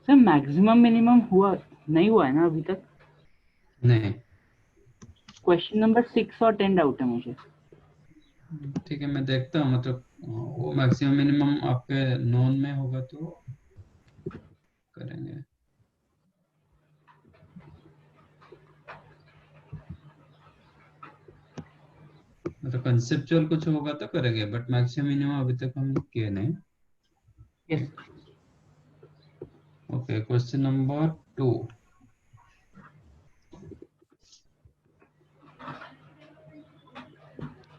Sir maximum minimum हुआ नहीं हुआ है ना अभी तक? नहीं। क्वेश्चन नंबर 6 और 10 डाउट है मुझे। ठीक है, मैं देखता हूँ, मतलब वो मैक्सिमम मिनिमम आपके नोन में होगा तो करेंगे। मतलब कंसेप्चुअल कुछ होगा तो करेंगे, बट मैक्सिमम मिनिमम अभी तक हम किए नहीं। Yes. Okay, question number 2।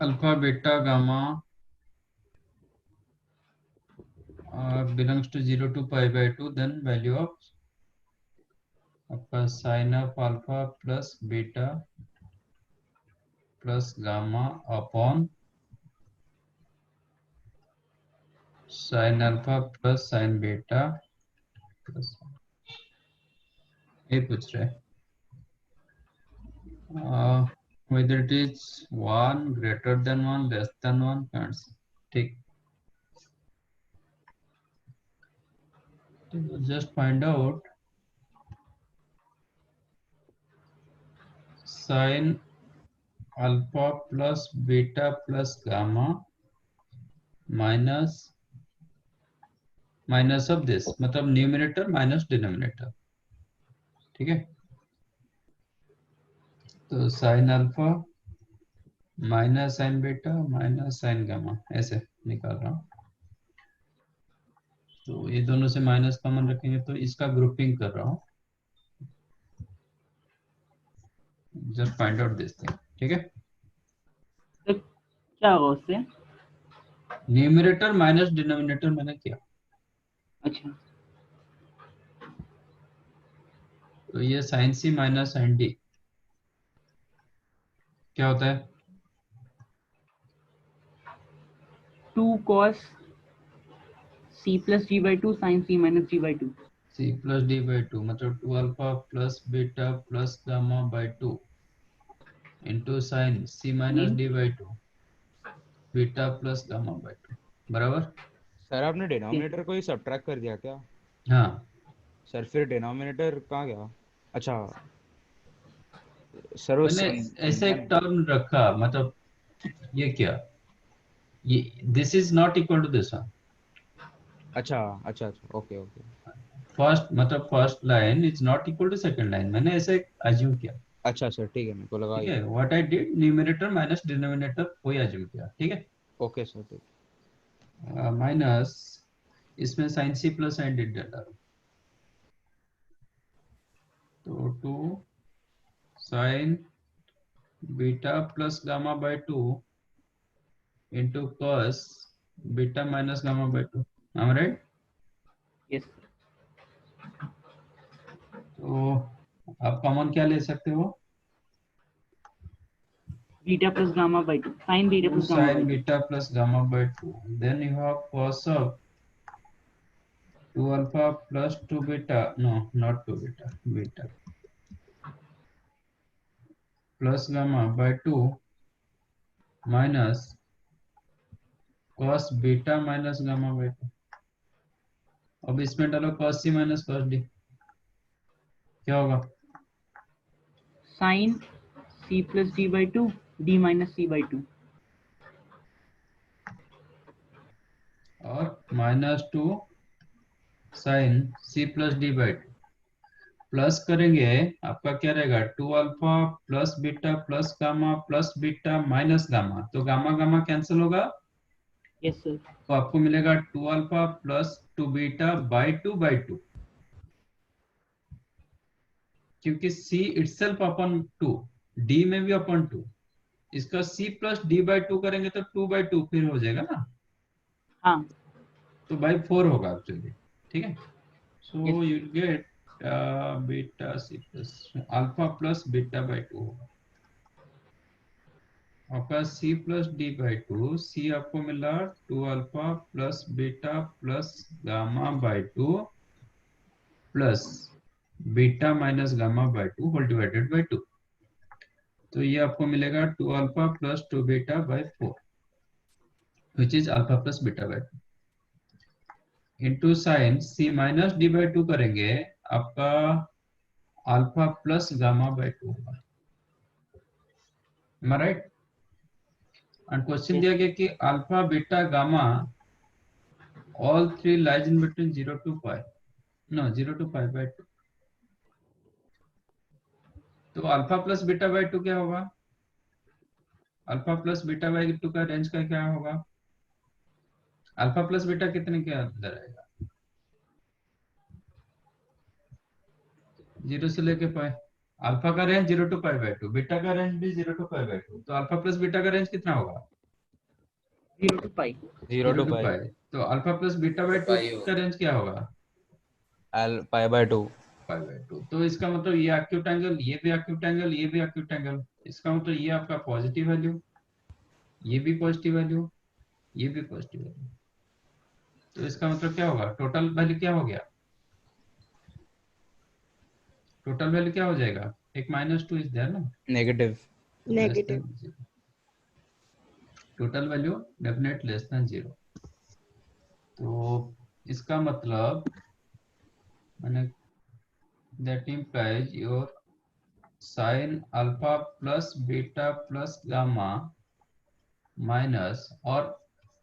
Alpha beta gamma belongs to 0 to pi by 2, then value of आपका sine of alpha plus beta plus gamma upon sine alpha plus sine beta plus, ये पूछ रहे हैं whether it is 1 greater than 1 less than 1 can't see. ठीक, तो just find out sign alpha plus beta plus gamma minus minus of this, मतलब numerator minus denominator. ठीक है, तो sign alpha minus sign beta minus sign gamma ऐसे निकाल रहा हूँ। तो ये दोनों से माइनस कॉमन रखेंगे तो इसका ग्रुपिंग कर रहा हूँ। Just find out this thing. ठीक है, तो क्या होगा उससे? न्यूमरेटर माइनस डिनोमिनेटर मैंने किया। अच्छा। तो ये sine C minus sine D क्या होता है? 2 cos c plus d by 2 sine c minus d by 2। C plus D by two, मतलब 2 alpha plus beta plus gamma by 2 into sine C minus D by 2 beta plus gamma by 2 बराबर। Sir आपने denominator को ही subtract कर दिया क्या? हाँ, sir फिर denominator कहाँ गया? अच्छा सर वो मैंने sin ऐसे एक sin टर्म रखा, मतलब ये क्या, ये this is not equal to this one. अच्छा अच्छा अच्छा ओके ओके। फर्स्ट मतलब first line is not equal to second line, मैंने ऐसे अज्यूम किया। अच्छा सर ठीक है, मेरे को लगा ठीक ये। है, what I did, numerator minus denominator वही अज्यूम किया। ठीक है, ओके सर ठीक। माइनस इसमें sine C plus sine D डाला, तो 2 sine beta plus gamma by 2 into cos beta minus gamma by 2। am I right? Yes. तो आप कॉमन क्या ले सकते हो? Beta plus gamma by 2 sine beta 2 plus gamma sin by 2। beta plus gamma by 2, then you have cos of 2 alpha plus 2 beta, no not 2 beta, beta plus gamma by 2 minus cos beta minus gamma by 2। अब इसमें डालो cos c minus cos d, क्या होगा? Sine c plus d by 2 d minus c by 2। और minus 2 sin c plus d by 2 plus करेंगे, आपका क्या रहेगा? 2 alpha plus beta plus gamma plus beta minus gamma, तो गामा गामा कैंसिल होगा, yes sir. तो आपको मिलेगा 2 अल्फा प्लस 2 बीटा बाई 2 क्योंकि c इटसेल्फ अपन 2, d में भी अपन 2, इसका c प्लस डी बाई 2 करेंगे तो 2 बाई 2 फिर हो जाएगा ना, हाँ। तो बाई 4 होगा एक्चुअली। ठीक है, yes. So you get beta C plus alpha plus beta by 2 होगा आपका c plus D by 2, c आपको मिला 2 alpha plus beta plus gamma by 2 plus beta minus gamma by 2 whole divided by 2, तो ये आपको मिलेगा 2 alpha plus 2 beta by 4 which is alpha plus beta by 2। Into sine C minus D by two करेंगे, आपका alpha plus gamma by two होगा। Right. And question दिया गया कि alpha beta gamma all three lies in between 0 to pi, no 0 to pi by two. तो alpha plus beta by two क्या होगा? Alpha plus beta by two का range का क्या होगा? अल्फा प्लस बीटा कितने के अंदर आएगा? 0 से लेके पाई। अल्फा का range 0 to pi by to, beta का रेंज भी 0 to पाई बाई टू, तो अल्फा प्लस बीटा का रेंज कितना होगा? 0 to पाई। 0 0 to to पाई। पाई। तो alpha plus beta by two का रेंज क्या होगा? पाई by to. Pi by two. तो इसका मतलब ये एक्यूट एंगल, ये भी एक्यूट एंगल, ये भी एक्यूट एंगल, इसका मतलब ये आपका पॉजिटिव वैल्यू, ये भी पॉजिटिव वैल्यू, ये भी पॉजिटिव वैल्यू। तो इसका मतलब क्या होगा? टोटल वैल्यू क्या हो गया? टोटल वैल्यू क्या हो जाएगा? एक -2 इज देयर ना, negative. Negative. Total value definite less than 0। तो इसका मतलब मैंने that implies your sign alpha plus beta plus gamma minus, और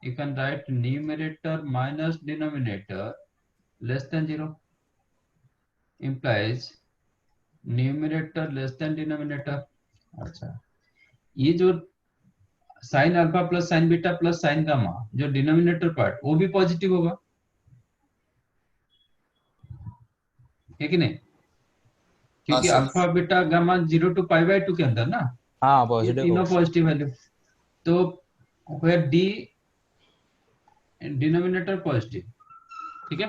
you can write numerator minus denominator less than 0, implies numerator less than denominator। अच्छा, ये जो sign alpha plus sine beta plus sign gamma, जो denominator part वो भी positive होगा, है कि नहीं? क्योंकि alpha beta gamma 0 to pi by to के अंदर ना, हाँ ये पॉजिटिव तीनों पॉजिटिव वैल्यू। तो where d डिनोमिनेटर पॉजिटिव, ठीक है?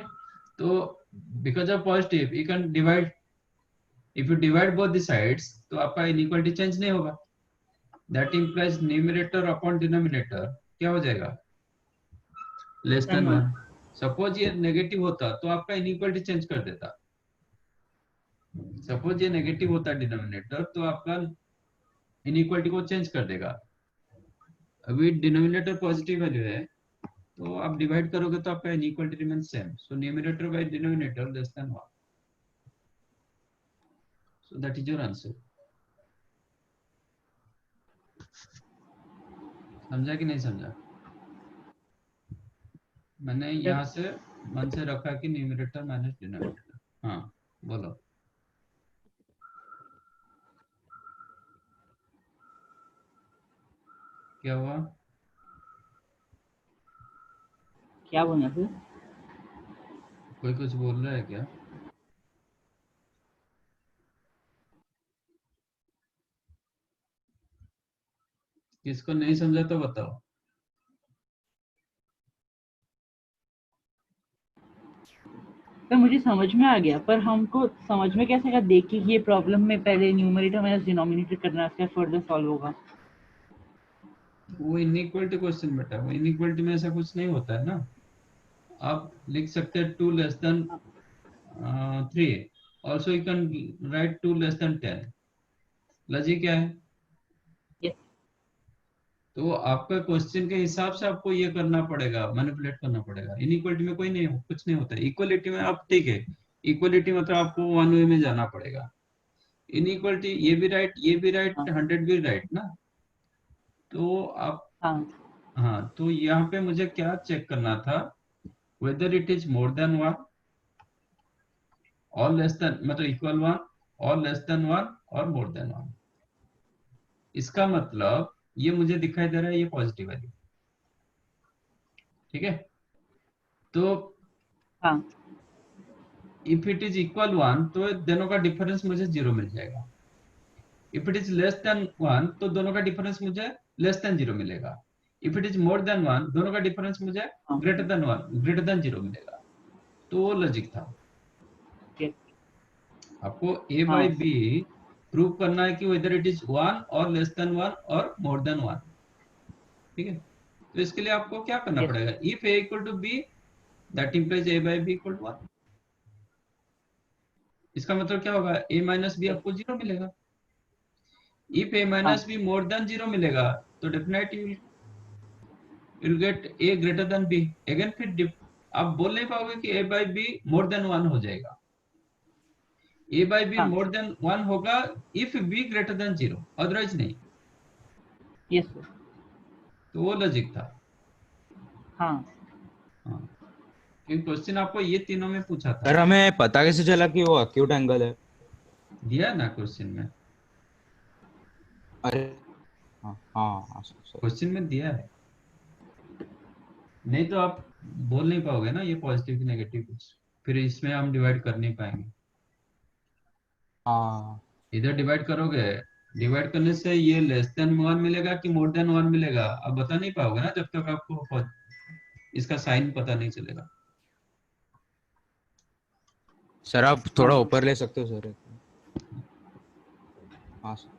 तो because of positive you can divide, if you divide both the sides तो आपका इनइक्वालिटी चेंज नहीं होगा। That implies numerator upon denominator क्या हो जाएगा? Less than 1। सपोज ये नेगेटिव होता तो आपका इनइक्वालिटी चेंज कर देता। सपोज ये नेगेटिव होता डिनोमिनेटर तो आपका इनइक्वालिटी को चेंज कर देगा। अभी डिनोमिनेटर पॉजिटिव वैल्यू है तो आप डिवाइड करोगे तो आपका inequality remain same, so numerator by denominator less than 1। So that is your answer. समझा कि नहीं समझा? मैंने यहाँ से मन से रखा कि न्यूमरेटर माइनस डिनोमिनेटर। हाँ बोलो। क्या हुआ? क्या बोलना सर? कोई कुछ बोल रहा है क्या? किसको नहीं समझा तो बताओ। सर मुझे समझ में आ गया, पर हमको समझ में कैसे आएगा देख के कि ये प्रॉब्लम में पहले न्यूमरेटर माइनस डिनोमिनेटर करना है, उसका फर्दर सॉल्व होगा। वो इनइक्वालिटी क्वेश्चन बेटा, वो इनइक्वालिटी में ऐसा कुछ नहीं होता है ना। आप लिख सकते हैं 2 less than 3, also you can right 2 less than 10। Logic क्या है? Yes. तो आपका क्वेश्चन के हिसाब से आपको ये करना पड़ेगा, मैनिपुलेट करना पड़ेगा। इनइक्वालिटी में कोई नहीं, कुछ नहीं होता। इक्वलिटी में आप ठीक है, इक्वलिटी मतलब आपको वन वे में जाना पड़ेगा। इनइक्वालिटी ये भी राइट, ये भी राइट, 100 भी राइट ना। तो आप हाँ, तो यहाँ पे मुझे क्या चेक करना था, whether it is more than 1 और लेस देन, मतलब इक्वल 1 और लेस देन 1 और मोर देन 1। इसका मतलब ये मुझे दिखाई दे रहा है ये पॉजिटिव वैल्यू, ठीक है? तो हाँ इफ इट इज इक्वल 1 तो दोनों का डिफरेंस मुझे 0 मिल जाएगा। If it is less than 1 तो दोनों का डिफरेंस मुझे लेस देन 0 मिलेगा। If it is more than 1 दोनों का डिफरेंस मुझे ग्रेटर देन 1 ग्रेटर देन 0 मिलेगा। तो वो लॉजिक था। आपको a बाई b प्रूव करना है कि वेदर इट इज 1 और लेस देन 1 और मोर देन 1, ठीक है? तो इसके लिए आपको क्या करना पड़ेगा? If a equal to b that implies a by b equal to 1। इसका मतलब क्या होगा? a माइनस b आपको 0 मिलेगा। If a minus b more than 0 मिलेगा तो definitely you will gate a greater than b। Again फिर आप बोल नहीं पाओगे कि a by be more than 1 हो जाएगा। a बाई बी हाँ मोर देन 1 होगा if b greater than 0, otherwise नहीं। Yes sir. तो वो लॉजिक था। हाँ हाँ, क्योंकि क्वेश्चन आपको ये तीनों में पूछा था। सर हमें पता कैसे चला कि वो अक्यूट एंगल है? दिया है ना क्वेश्चन में, अरे हाँ हाँ सर। क्वेश्चन में दिया है। नहीं तो आप बोल नहीं पाओगे ना ये पॉजिटिव की नेगेटिव कुछ, फिर इसमें हम डिवाइड कर नहीं पाएंगे। हाँ इधर डिवाइड करोगे, डिवाइड करने से ये लेस देन 1 मिलेगा कि मोर देन 1 मिलेगा, आप बता नहीं पाओगे ना जब तक आपको इसका साइन पता नहीं चलेगा। सर, आप हाँ थोड़ा सर। ऊपर ले सकते हो सर? हाँ सर।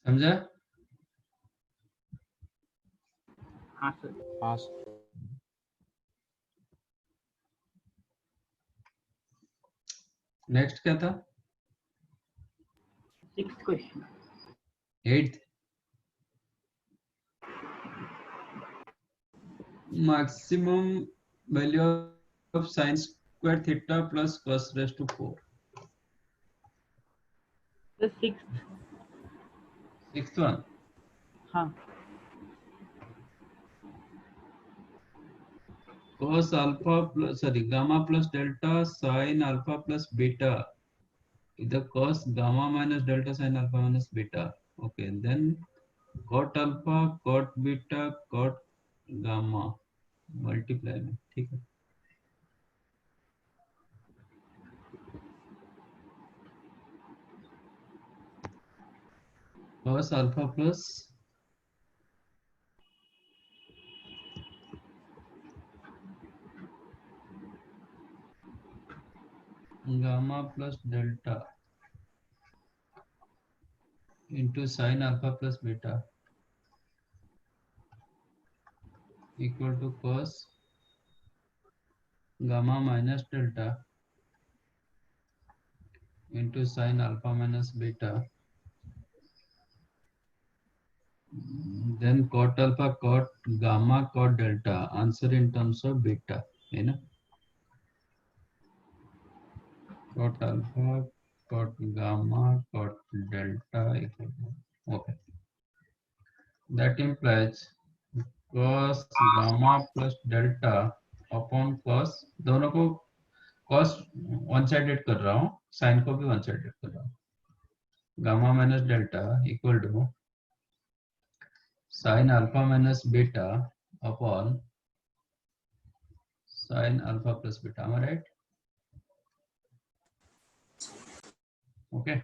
समझा? हाँ सर। हाँ सर। नेक्स्ट क्या था? 6th question. 8th, maximum value of sin square theta plus cos raised to 4। The 6th। 6th one, हाँ cos alpha plus gamma plus delta sin alpha plus beta, either cos gamma minus delta sin alpha minus beta। Okay, then cot alpha cot beta cot gamma multiply में, ठीक है। cos alpha plus gamma plus delta into sin alpha plus beta equal to cos gamma minus delta into sin alpha minus beta, then cot alpha cot gamma cot delta, answer in terms of beta है ना। cot alpha cot gamma cot delta equal to, okay, that implies cos gamma plus delta upon cos, दोनों को cos one sided कर रहा हूँ, sin को भी one sided कर रहा हूँ, gamma minus delta equal to sin alpha minus beta upon sin alpha plus beta, am I right? Okay,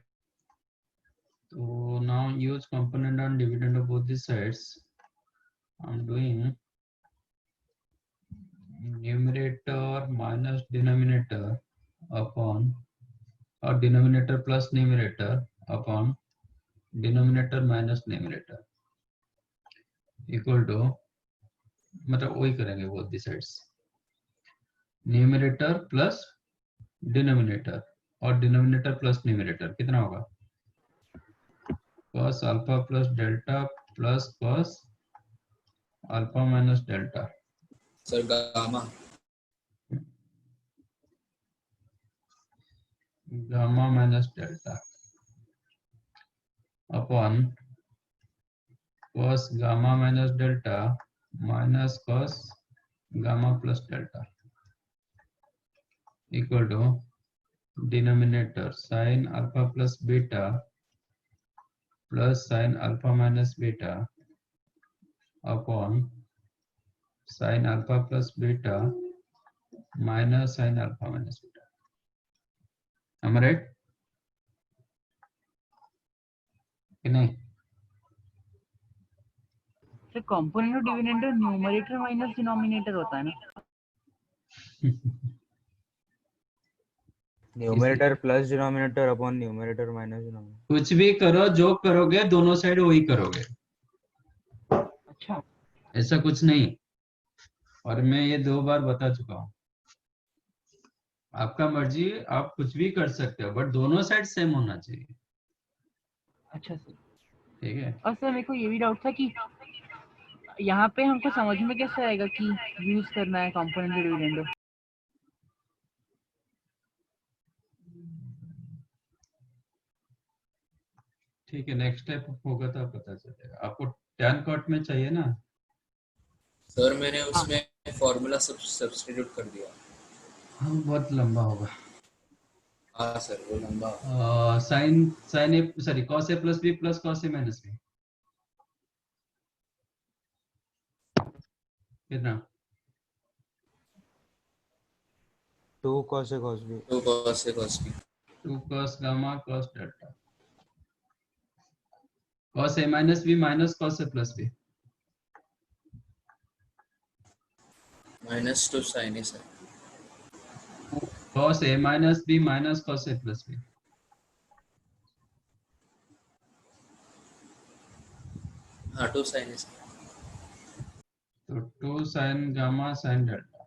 so now use component and dividend of both these sides. I'm doing numerator minus denominator upon, or denominator plus numerator upon denominator minus numerator equal to, मतलब वही करेंगे both the sides, numerator plus denominator और denominator plus numerator कितना होगा, cos alpha plus delta plus cos alpha minus delta, sir gamma. Gamma minus delta upon cos gamma minus delta minus cos gamma plus delta equal to denominator sin alpha plus beta plus sine alpha minus beta upon sine alpha plus beta minus sine alpha minus beta. am I right कि नहीं? तो component और dividend numerator minus denominator होता है ना? Numerator plus denominator upon numerator minus denominator. कुछ भी करो, जो करोगे दोनों साइड वही करोगे, अच्छा, ऐसा कुछ नहीं। और मैं ये 2 बार बता चुका हूँ। आपका मर्जी, आप कुछ भी कर सकते हो, बट दोनों साइड सेम होना चाहिए। अच्छा सर। ठीक है। और सर मेरे को ये भी डाउट था कि यहाँ पे हमको समझ में कैसे आएगा कि यूज करना है कंपोनेंट और डिविडेंड? ठीक है, नेक्स्ट स्टेप होगा तो पता चलेगा आपको। टैन कॉट में चाहिए ना? सर मैंने हाँ उसमें फॉर्मूला सब्स्टिट्यूट कर दिया। हाँ, बहुत लंबा होगा। हाँ सर वो लंबा। Sign sign A sorry cos A plus B plus cos A minus B कितना? 2 cos a cos b। 2 cos a cos b 2 cos gamma cos delta cos a minus B minus cos a plus B minus 2 sin a sin cos a minus B minus cos a plus B हाँ 2 sin a sin तो 2 sin gamma sin delta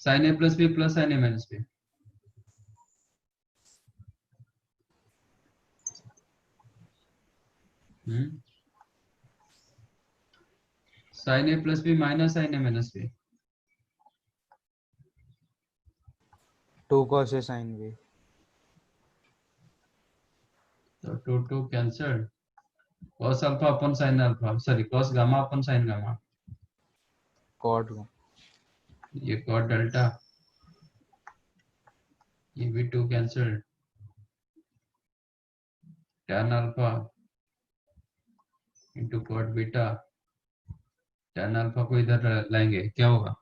sin a plus B plus sin a minus B sin a plus B minus sin a minus B 2 cos a sin b। तो 2 cancel cos alpha अपन sin alpha sorry cos gamma अपन sin gamma cot ये cot delta ये भी 2 cancel tan alpha into cot beta tan alpha को इधर लाएंगे क्या होगा?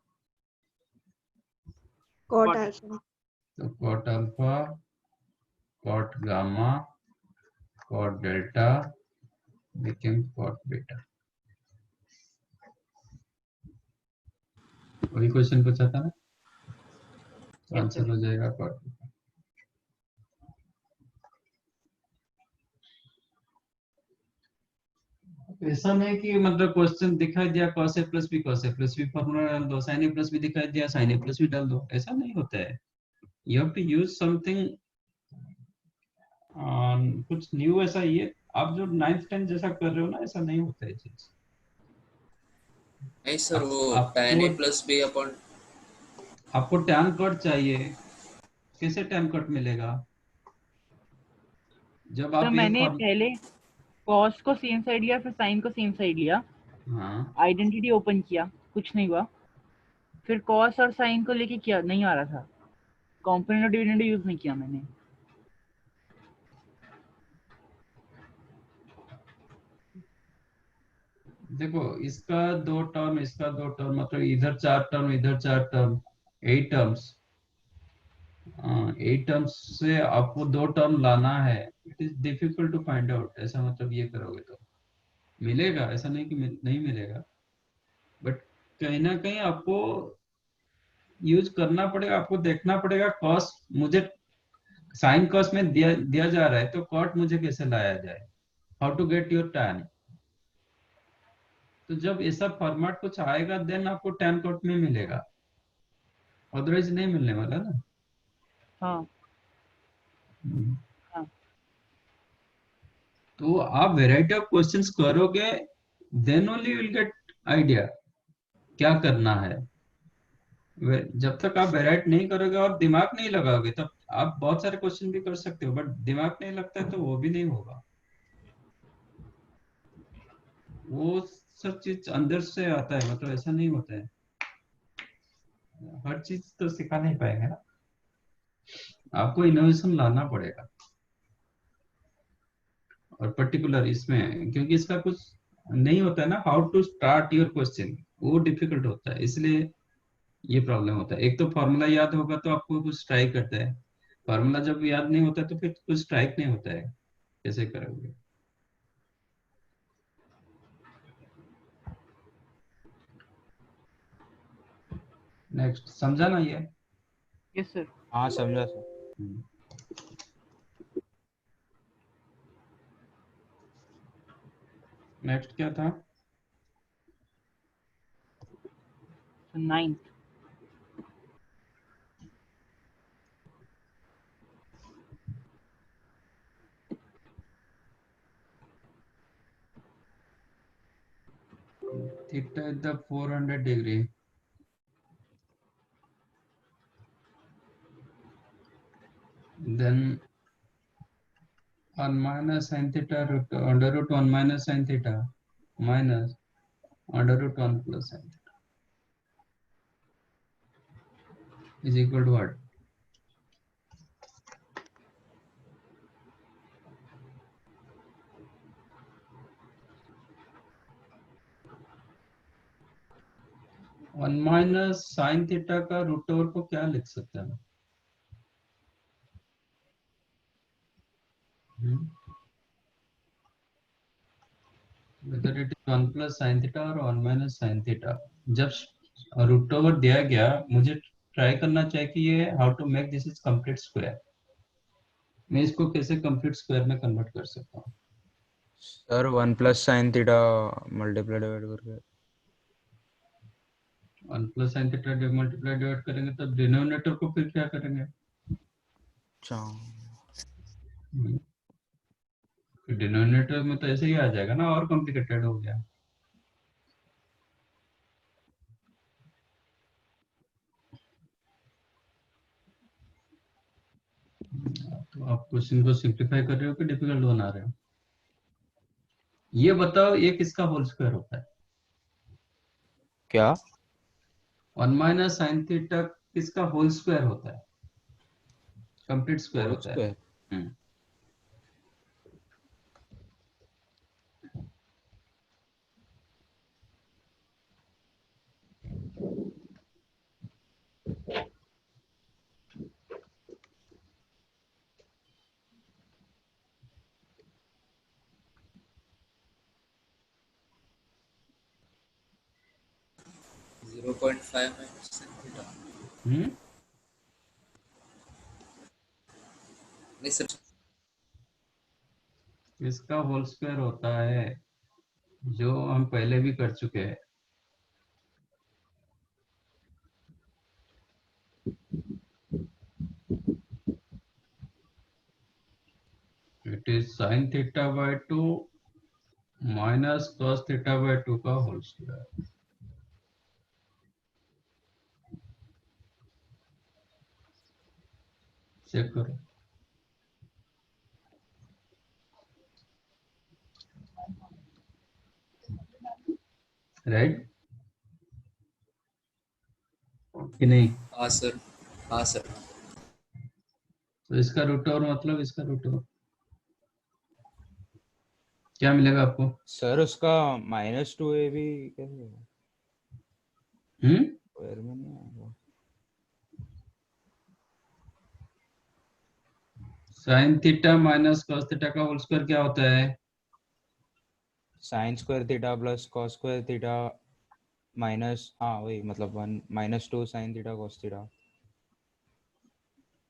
cot alpha तो cot alpha cot gamma cot delta became cot beta. वही क्वेश्चन पूछा था ना, तो आंसर हो जाएगा cot बीटा। ऐसा नहीं कि मतलब क्वेश्चन दिखाई दिया cos a plus B formula डाल दो, sin a प्लस बी दिखाई दिया sin a प्लस बी डाल दो, ऐसा नहीं होता है। You have to use something कुछ न्यू। ऐसा ये आप जो 9th 10th जैसा कर रहे हो ना, ऐसा नहीं होता है चीज। नहीं सर वो tan आपको a plus b upon आपको टैन कट चाहिए, कैसे टैन कट मिलेगा? जब तो आप ये मैंने पहले कॉस को सेम साइड लिया, फिर साइन को सेम साइड लिया, हाँ आइडेंटिटी ओपन किया, कुछ नहीं हुआ। फिर कॉस और साइन को लेके किया, नहीं आ रहा था। कंपोनेंट और डिविडेंड यूज नहीं किया मैंने। देखो, इसका 2 टर्म इसका 2 टर्म, मतलब इधर 4 टर्म इधर 4 टर्म 8 टर्म्स। 8 टर्म्स से आपको 2 टर्म लाना है। It is difficult to find out. ऐसा मतलब ये करोगे तो मिलेगा, ऐसा नहीं कि नहीं मिलेगा, बट कहीं ना कहीं आपको यूज करना पड़ेगा। आपको देखना पड़ेगा कॉस मुझे साइन कॉस में दिया जा रहा है, तो कॉट मुझे कैसे लाया जाए, how to get your tan. तो जब ऐसा फॉर्मेट कुछ आएगा देन आपको टैन कॉट में मिलेगा, अदरवाइज नहीं मिलने वाला ना। हाँ हाँ। तो आप वेराइटी ऑफ क्वेश्चंस करोगे, then only will get idea क्या करना है। जब तक आप वेराइटी नहीं करोगे और दिमाग नहीं लगाओगे, तब आप बहुत सारे क्वेश्चन भी कर सकते हो, बट दिमाग नहीं लगता है तो वो भी नहीं होगा। वो सब चीज अंदर से आता है, मतलब ऐसा नहीं होता है। हर चीज तो सिखा नहीं पाएंगे ना, आपको इनोवेशन लाना पड़ेगा। और पर्टिकुलर इसमें, क्योंकि इसका कुछ नहीं होता है ना, how to start your question, वो डिफिकल्ट होता है, इसलिए ये प्रॉब्लम होता है। एक तो फॉर्मूला याद होगा तो आपको कुछ स्ट्राइक करता है, फॉर्मूला जब याद नहीं होता तो फिर कुछ स्ट्राइक नहीं होता है, कैसे करोगे। नेक्स्ट, समझा ना ये? Yes sir. हाँ समझा सर। नेक्स्ट क्या था? 9th। Theta is the 400 degree, then 1 minus sin theta root under root 1 minus sin theta minus under root 1 plus sin theta is equal to what? One minus sign theta का root over को क्या लिख सकते हैं? whether it is 1 plus sin theta or 1 minus sin theta, जब root over दिया गया मुझे ट्राई करना चाहिए कि ये how to make this is complete square, मैं इसको कैसे कंप्लीट स्क्वायर में कन्वर्ट कर सकता हूँ? Sir 1 plus sine theta multiply divide करके। 1 plus sine theta multiply divide करेंगे तो डिनोमिनेटर को फिर क्या करेंगे? अच्छा डिनोमिनेटर में तो ऐसे ही आ जाएगा ना, और कॉम्प्लिकेटेड हो गया। तो आप क्वेश्चन को सिंप्लीफाई कर रहे हो कि डिफिकल्ट बना रहे हो? ये बताओ ये किसका होल स्क्वायर होता है? क्या? 1 माइनस साइन थीटा किसका होल स्क्वायर होता है? कंप्लीट स्क्वायर होल होता है। स्क्वायर। 0.5 minus sin theta. नहीं सर, इसका होल स्क्वायर होता है, जो हम पहले भी कर चुके हैं। It is sine theta by 2 minus cos theta by 2 का होल स्क्वायर। चेक करो। राइट कि नहीं? हाँ सर, हाँ सर। तो इसका रूट ओवर मतलब इसका रूट ओवर क्या मिलेगा आपको? सर उसका -2a भी कैसे होगा? स्क्वायर में नहीं आएगा। Sine theta minus cos theta का होल स्क्वायर क्या होता है? Sign square theta plus cos square theta minus, हाँ वही मतलब 1 -2 साइन थीटा कॉस थीटा।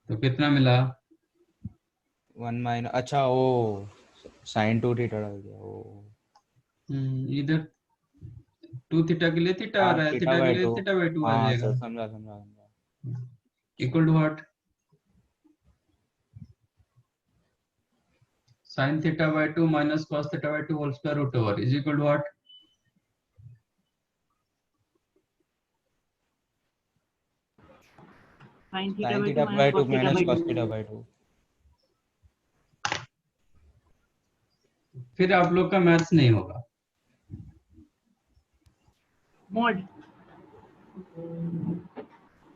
तो कितना मिला? 1 माइनस, अच्छा वो साइन 2 थीटा डाल दिया वो। इधर 2 थीटा के लिए थीटा आ हाँ रहा है, थीटा थीटा के बाय लिए 2। थीटा बाय 2 आ हाँ जाएगा। सर समझा समझा समझा। Equal to what? Sine theta by 2 minus cos theta by 2 whole square root over is equal to what? sin theta sine by 2 theta minus by 2 cos theta minus by cos 2। Theta by 2। फिर आप लोग का maths नहीं होगा। mod।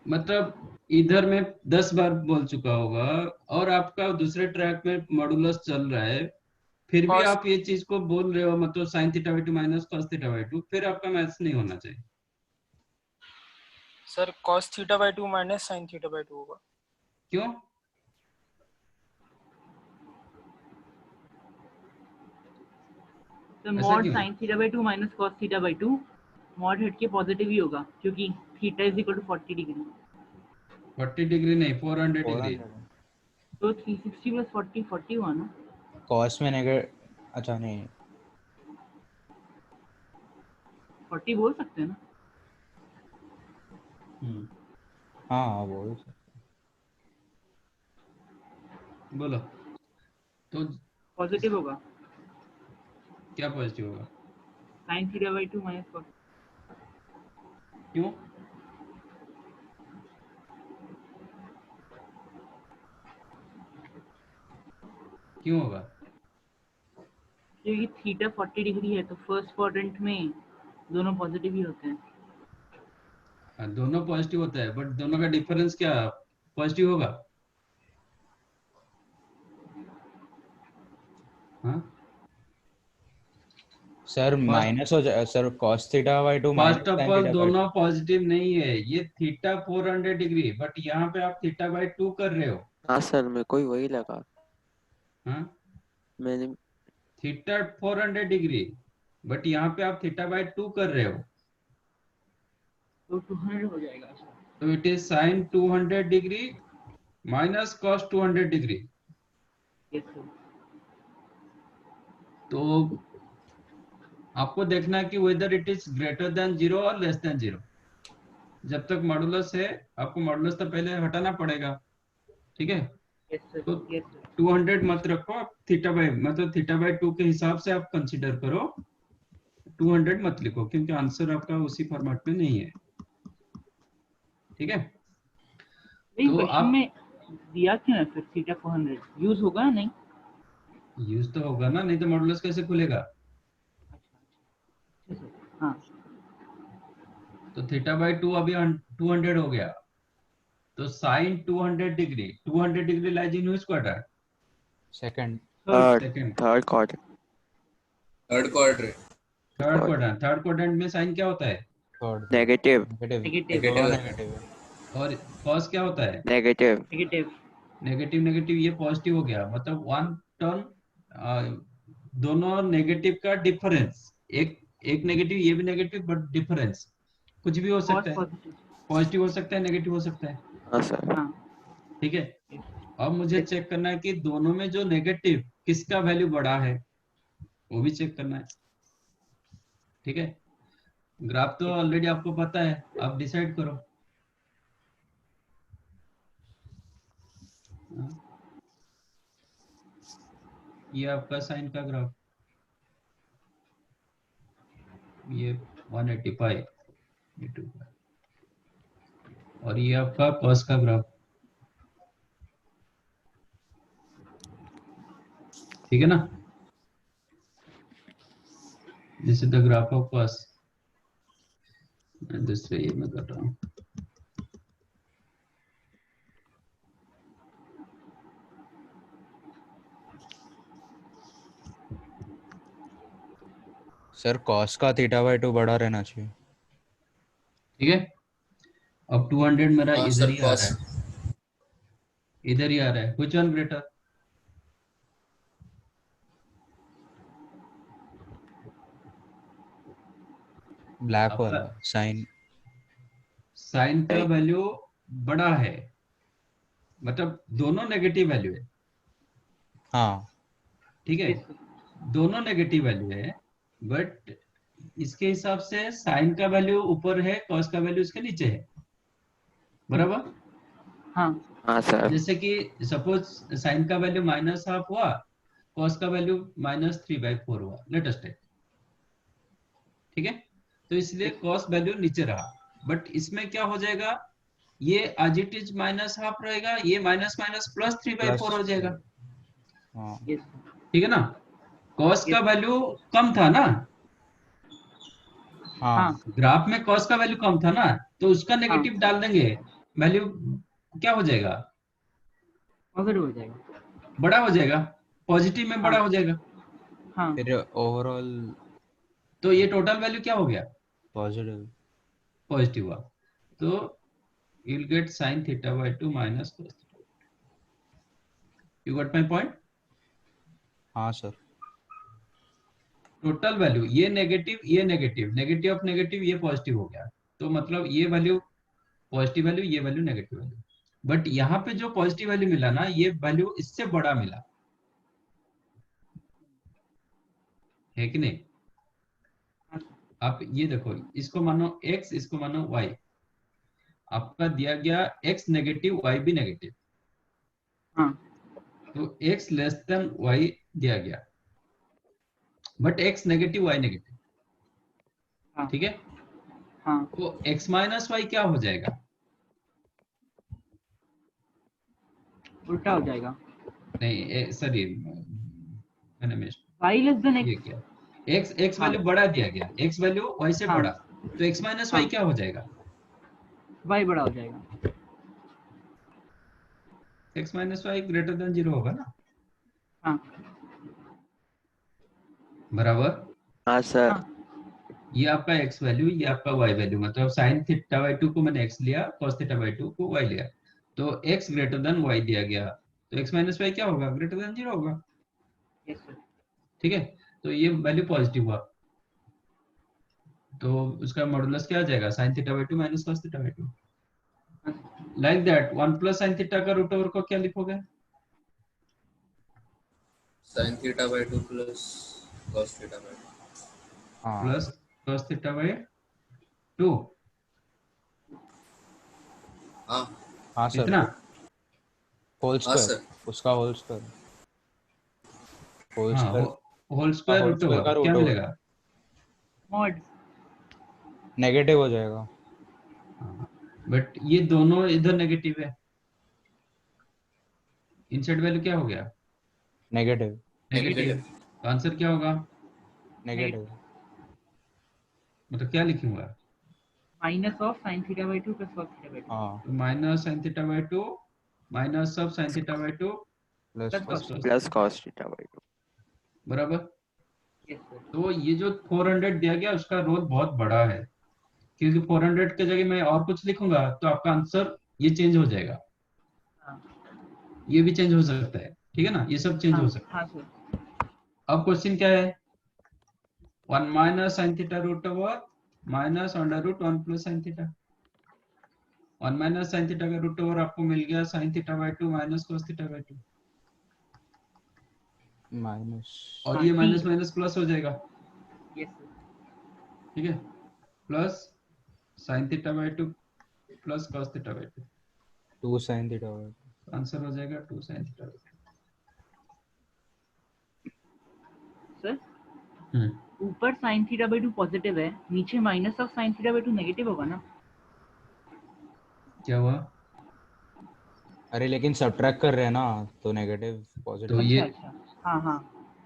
मतलब इधर में 10 बार बोल चुका होगा और आपका दूसरे ट्रैक में मॉडुलस चल रहा है, फिर भी Cos- आप ये चीज को बोल रहे हो, मतलब sine theta by two minus cos theta by two, फिर आपका मैथ्स नहीं होना चाहिए। Sir cos theta by 2 minus sin theta by 2 होगा। क्यों? तो ऐसा मॉड क्यों? Sine theta by 2 minus cos theta by 2 mod हट के पॉजिटिव ही होगा क्योंकि theta is equal to 40 degree. 40 degree नहीं, 400 डिग्री। 400 तो 360 प्लस 40 40 हुआ ना। कॉस में नेगेटिव, अच्छा नहीं 40 बोल सकते हैं ना। हाँ बोल सकते। बोलो तो पॉजिटिव होगा क्या पॉजिटिव होगा? Sign theta by 2 minus cos. क्यों? क्यों होगा? क्योंकि थीटा 40 डिग्री है तो फर्स्ट क्वाड्रेंट में दोनों पॉजिटिव ही होते हैं। दोनों पॉजिटिव होता है, बट दोनों का डिफरेंस क्या पॉजिटिव होगा? हाँ सर माइनस हो जाए sir, cos theta by 2 minus first of sin all theta by 2। दोनों पॉजिटिव नहीं है, ये थीटा 400 डिग्री, बट यहाँ पे आप थीटा बाई 2 कर रहे हो। हाँ सर, मेरे को ही वही लगा। हाँ मैंने थीटा 400 डिग्री, बट यहाँ पे आप थीटा बाई 2 कर रहे हो, तो 200 हो जाएगा। तो it is sine 200 degree minus cos 200 degree. Yes sir. तो आपको देखना है कि whether it is greater than 0 और लेस देन 0। जब तक मॉडुलस है आपको मॉडुलस तो पहले हटाना पड़ेगा, ठीक है? Yes sir. तो यस सर। 200 मत रखो आप, थीटा बाई मतलब थीटा बाई 2 के हिसाब से आप कंसीडर करो, 200 मत लिखो क्योंकि आंसर आपका उसी फॉर्मेट में नहीं है, ठीक है? नहीं तो क्वेश्चन आप में दिया क्यों है फिर थीटा 400 यूज होगा नहीं? यूज तो होगा ना, नहीं तो मॉडुलस कैसे खुलेगा? अच्छा सर। हाँ तो थीटा बाई 2 अभी 200 हो गया, तो sine 200 degree, 200 degree lies in which quadrant? Second third second. Third quarter third quadrant. Third quadrant. Third क्वाड्रेंट में साइन क्या होता है? थर्ड नेगेटिव नेगेटिव नेगेटिव दोनों नेगेटिव। नेगेटिव है। और कॉस क्या होता है? Negative negative. नेगेटिव। नेगेटिव ये पॉजिटिव हो गया, मतलब वन टर्म दोनों नेगेटिव का डिफरेंस, एक एक नेगेटिव ये भी नेगेटिव, बट डिफरेंस कुछ भी हो कॉस सकता है, पॉजिटिव। पॉजिटिव हो सकता है, नेगेटिव हो सकता है, हाँ सर। हाँ ठीक है? अब मुझे चेक करना है कि दोनों में जो नेगेटिव किसका वैल्यू बड़ा है, वो भी चेक करना है, ठीक है? ग्राफ तो ऑलरेडी आपको पता है, आप डिसाइड करो। ये आपका साइन का ग्राफ, ये 185 ये 25, और ये आपका कॉस का ग्राफ, ठीक है ना? This is the graph of cos. दूसरे ये मैं कर रहा हूँ। सर cos का थीटा बाई 2 बड़ा रहना चाहिए। ठीक है, अब 200 मेरा हाँ इधर सर ही आ कॉस। रहा है, इधर ही आ रहा है। Which one greater? ब्लैक आपका वाला साइन। साइन का वैल्यू बड़ा है, मतलब दोनों नेगेटिव वैल्यू है, हाँ ठीक है? दोनों नेगेटिव वैल्यू है, बट इसके हिसाब से साइन का वैल्यू ऊपर है, कॉस का वैल्यू इसके नीचे है, बराबर? हाँ हाँ सर। जैसे कि सपोज साइन का वैल्यू -12 हुआ, कॉस का वैल्यू -3/4 हुआ, लेट अस टेक, ठीक है? तो इसलिए कॉस वैल्यू नीचे रहा, बट इसमें क्या हो जाएगा, ये एज इट इज -12 रहेगा, ये माइनस माइनस प्लस 3/4 हो जाएगा, हाँ यस ठीक है ना? कॉस का Yes. वैल्यू कम था ना, हाँ हाँ ग्राफ में कॉस का वैल्यू कम था ना, तो उसका नेगेटिव डाल देंगे, वैल्यू क्या हो जाएगा, पॉजिटिव हो जाएगा। बड़ा हो जाएगा, पॉजिटिव में बड़ा हाँ हो जाएगा, हाँ फिर ओवरऑल तो ये टोटल वैल्यू क्या हो गया, पॉजिटिव। पॉजिटिव हुआ। तो you will gate sin theta by 2 minus cos theta. You got my point. हाँ सर। टोटल वैल्यू ये नेगेटिव, ये नेगेटिव, नेगेटिव ऑफ नेगेटिव ये पॉजिटिव हो गया। तो मतलब ये वैल्यू पॉजिटिव वैल्यू, ये वैल्यू नेगेटिव वैल्यू। बट यहाँ पे जो पॉजिटिव वैल्यू मिला ना, ये वैल्यू इससे बड़ा मिला है कि नहीं। आप ये देखो, इसको मानो x, इसको मानो y। आपका दिया गया x नेगेटिव, y भी नेगेटिव। हाँ तो x लेस देन y दिया गया, but x negative, y negative. हाँ ठीक है। हाँ तो x माइनस वाई क्या हो जाएगा, उल्टा हो जाएगा। नहीं सॉरी, मैंने मिस y लेस देन ये x। किया। x हाँ वैल्यू बड़ा दिया गया, x वैल्यू y से हाँ बड़ा। तो x माइनस वाई हाँ क्या हो जाएगा, y बड़ा हो जाएगा। x minus y greater than 0 होगा ना, हाँ बराबर। हाँ सर। हाँ ये आपका x वैल्यू, ये आपका y वैल्यू, मतलब sin थीटा बाय 2 को मैंने x लिया, cos थीटा बाय 2 को y लिया। तो x ग्रेटर देन y दिया गया, तो x माइनस वाई क्या होगा, ग्रेटर देन 0 होगा। Yes sir. ठीक है। तो ये वैल्यू पॉजिटिव हुआ, तो उसका मॉडुलस क्या आ जाएगा, sin theta by 2 minus cos theta by 2। Like that 1 plus sin theta का रूट ओवर को क्या लिखोगे, sin theta by 2 plus cos theta by 2. हाँ प्लस cos थीटा बाय 2। हाँ हाँ सर। कितना, होल हाँ स्क्वायर, सर। उसका होल स्क्वायर, होल हाँ square whole square whole root square का ओवर क्या रूट ओवर मिलेगा, मॉड। नेगेटिव हो जाएगा। बट ये दोनों इधर नेगेटिव है, इनसाइड वैल्यू क्या हो गया, नेगेटिव नेगेटिव। Negative. तो आंसर क्या होगा, नेगेटिव। मतलब क्या लिखूंगा, minus of sin theta by 2 plus cos theta by 2 हाँ तो minus sin theta by 2 minus सब sin theta by 2 plus plus plus cos। cos plus theta, cos theta by 2। बराबर। Yes sir. तो ये जो 400 दिया गया उसका रोल बहुत बड़ा है, क्योंकि 400 के जगह मैं और कुछ लिखूंगा तो आपका आंसर ये चेंज हो जाएगा, हाँ ये भी चेंज हो सकता है। ठीक है ना, ये सब चेंज हाँ हो सकता हाँ सर। है। अब क्वेश्चन क्या है, 1 minus sin theta root over minus under root 1 plus sin theta. 1 minus sin theta का रूट ओवर आपको मिल गया sin theta by 2 minus cos theta by 2, minus और हाँ ये t। माइनस माइनस प्लस हो जाएगा। Yes sir. ठीक है, plus sin theta by 2 plus cos theta by 2, 2 sin theta by answer हो जाएगा 2 sin थीटा बाय सर 2। ऊपर sin थीटा बाय 2 पॉजिटिव है, नीचे minus of sin theta by 2 negative होगा ना। क्या हुआ, अरे लेकिन सब्ट्रैक्ट कर रहे हैं ना, तो नेगेटिव तो पॉजिटिव। ये अच्छा अच्छा। हाँ हाँ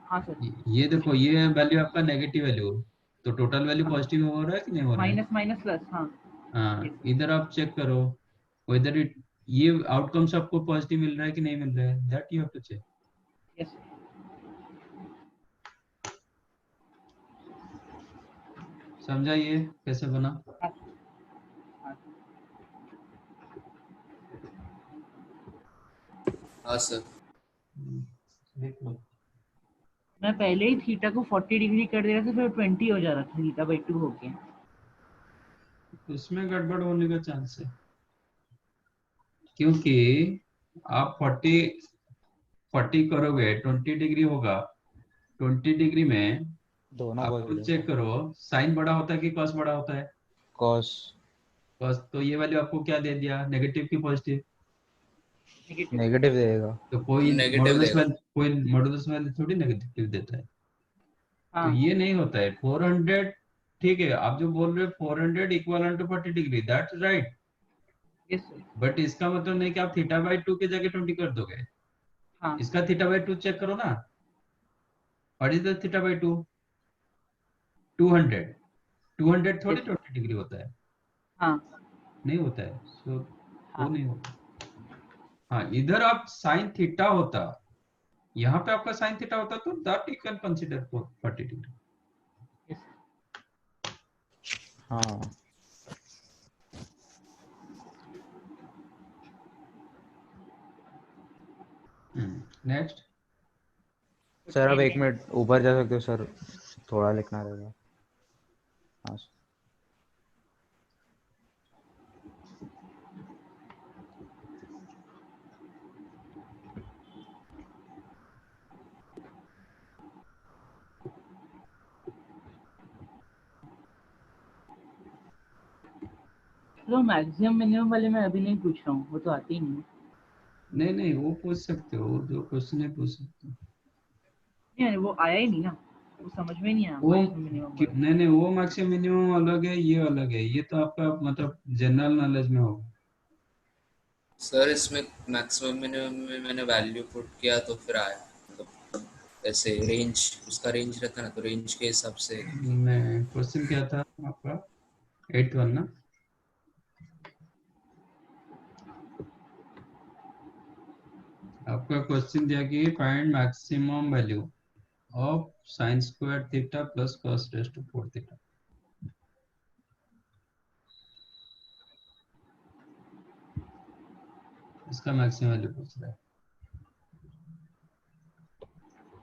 हाँ सर। ये देखो, ये वैल्यू आपका नेगेटिव वैल्यू, तो टोटल वैल्यू हाँ पॉजिटिव हो रहा है कि नहीं हो रहा है। Minus minus plus. हाँ यस हाँ, सर। इधर आप चेक करो वेदर इट, ये आउटकम्स आपको पॉजिटिव मिल रहा है कि नहीं मिल रहा है, that you have to check. Yes sir. समझा ये कैसे बना। हाँ हाँ हाँ सर। देख लो, मैं पहले ही थीटा को 40 डिग्री कर दे रहा था, फिर 20 हो जा रहा था, थीटा बाय 2 हो गया। उसमें गड़बड़ होने का चांस है, क्योंकि आप 40 करोगे 20 डिग्री होगा, 20 डिग्री में दोनों आप खुद पॉजिटिव। चेक करो, साइन बड़ा होता है कि कॉस बड़ा होता है, कॉस कॉस। तो ये वैल्यू आपको क्या दे दिया, नेगेटिव की पॉजिटिव, नेगेटिव। नेगेटिव देगा। तो कोई नेगेटिव मॉडुलस देगा। वैल्यू, कोई मॉडुलस वैल्यू थोड़ी नेगेटिव देता है। तो हाँ ये नहीं होता है 400। ठीक है, आप जो बोल रहे हो 400 equal to 40 degree, that's right, yes sir. But इसका मतलब नहीं कि आप थीटा बाय 2 के जगह 20 कर दोगे। हाँ इसका थीटा बाय 2 चेक करो ना, what is the theta by 2, 200। 200 थोड़ी यस 20 डिग्री होता है, हाँ नहीं होता है, वो हाँ नहीं होता। हाँ, इधर आप साइन थीटा होता यहाँ पे आपका साइन थीटा होता तो that you can consider 40 degree. Yes. हाँ नेक्स्ट। सर, अब 1 मिनट ऊपर जा सकते हो सर, थोड़ा लिखना रहेगा। हाँ सर। तो मैक्सिमम मिनिमम वाले मैं अभी नहीं पूछ रहा हूँ, वो तो आती ही नहीं है। नहीं नहीं वो पूछ सकते हो, जो क्वेश्चन है पूछ सकते हो। नहीं वो आया ही नहीं ना, वो समझ में नहीं आया वो मैक्सिमम मिनिमम वाला। नहीं नहीं वो मैक्सिमम मिनिमम अलग है, ये अलग है, ये तो आपका मतलब जनरल नॉलेज में होगा। सर इसमें मैक्सिमम मिनिमम में मैंने वैल्यू पुट किया तो फिर आया, मतलब ऐसे रेंज, उसका रेंज रहता है ना, तो रेंज के हिसाब से। मैं क्वेश्चन क्या था आपका 8 1 ना? आपका क्वेश्चन दिया कि find maximum value of sine square theta plus cos raise to 4 theta. इसका मैक्सिमम वैल्यू पूछ रहा है।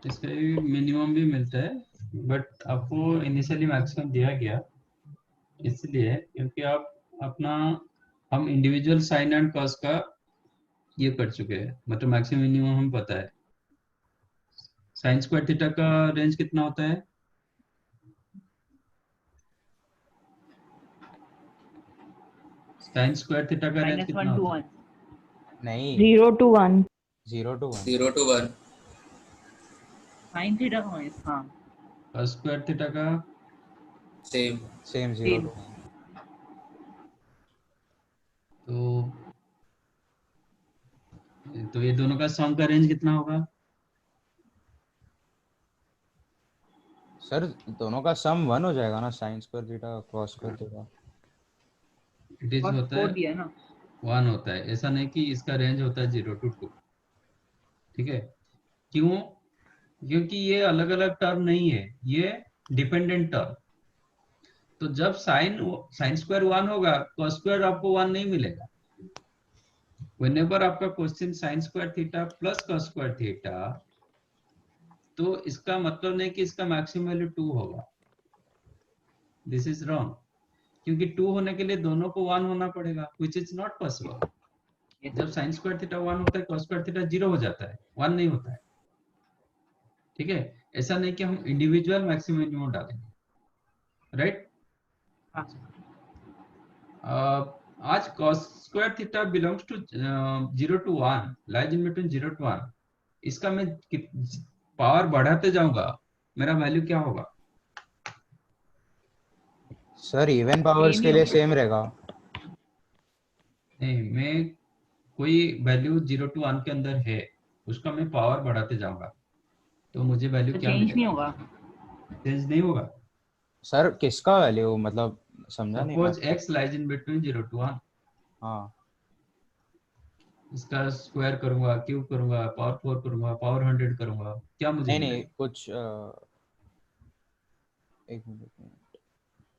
इसका मिनिमम भी मिलता है, बट आपको इनिशियली मैक्सिमम दिया गया इसलिए क्योंकि आप अपना हम इंडिविजुअल साइन एंड कॉस का ये कर चुके हैं, मतलब मैक्सिमम मिनिमम हम पता है। साइन स्क्वायर थीटा का रेंज कितना होता है? साइन स्क्वायर थीटा का रेंज कितना -1 to होता है? 1 नहीं, 0 to 1 0 to 1। 0 to 1 sign theta का है। हाँ कॉस स्क्वायर थीटा का सेम। Same 0 same. to 1। तो ये दोनों का सम का रेंज कितना होगा? सर दोनों का सम 1 हो जाएगा ना, sign square theta cos square theta. It is और होता 4 है दिया है ना। 1 होता है, ऐसा नहीं कि इसका रेंज होता है 0 to 2। ठीक है, क्यों? क्योंकि ये अलग अलग टर्म नहीं है, ये डिपेंडेंट टर्म। तो जब साइन साइन स्क्वायर 1 होगा कॉस स्क्वायर आपको 1 नहीं मिलेगा। व्हेनेवर आपका question sign square theta plus cos square theta, तो इसका मतलब नहीं कि इसका मैक्सिमम वैल्यू 2 होगा। दिस इज रॉन्ग, क्योंकि 2 होने के लिए दोनों को 1 होना पड़ेगा, विच इज नॉट पॉसिबल। जब साइन स्क्वायर थीटा 1 होता है कॉस स्क्वायर थीटा 0 हो जाता है, 1 नहीं होता है। ठीक है, ऐसा नहीं कि हम इंडिविजुअल मैक्सिमम मिनिमम डालेंगे, राइट? हाँ आज cos square theta belongs to 0 to 1, lies in between 0 to 1। इसका मैं पावर बढ़ाते जाऊंगा, मेरा वैल्यू क्या होगा? सर इवन पावर्स सेम ही के लिए होगा। सेम रहेगा। नहीं, मैं कोई वैल्यू 0 to 1 के अंदर है, उसका मैं पावर बढ़ाते जाऊंगा, तो मुझे वैल्यू तो क्या चेंज नहीं मिलेगा? होगा। चेंज नहीं होगा। सर किसका वैल्यू, मतलब समझा नहीं मैं। Suppose x lies in between 0 to 1, हाँ इसका स्क्वायर करूंगा, क्यूब करूंगा, पावर 4 करूंगा, पावर 100 करूंगा, क्या मुझे नहीं नहीं मिलेगा? कुछ एक मिनट।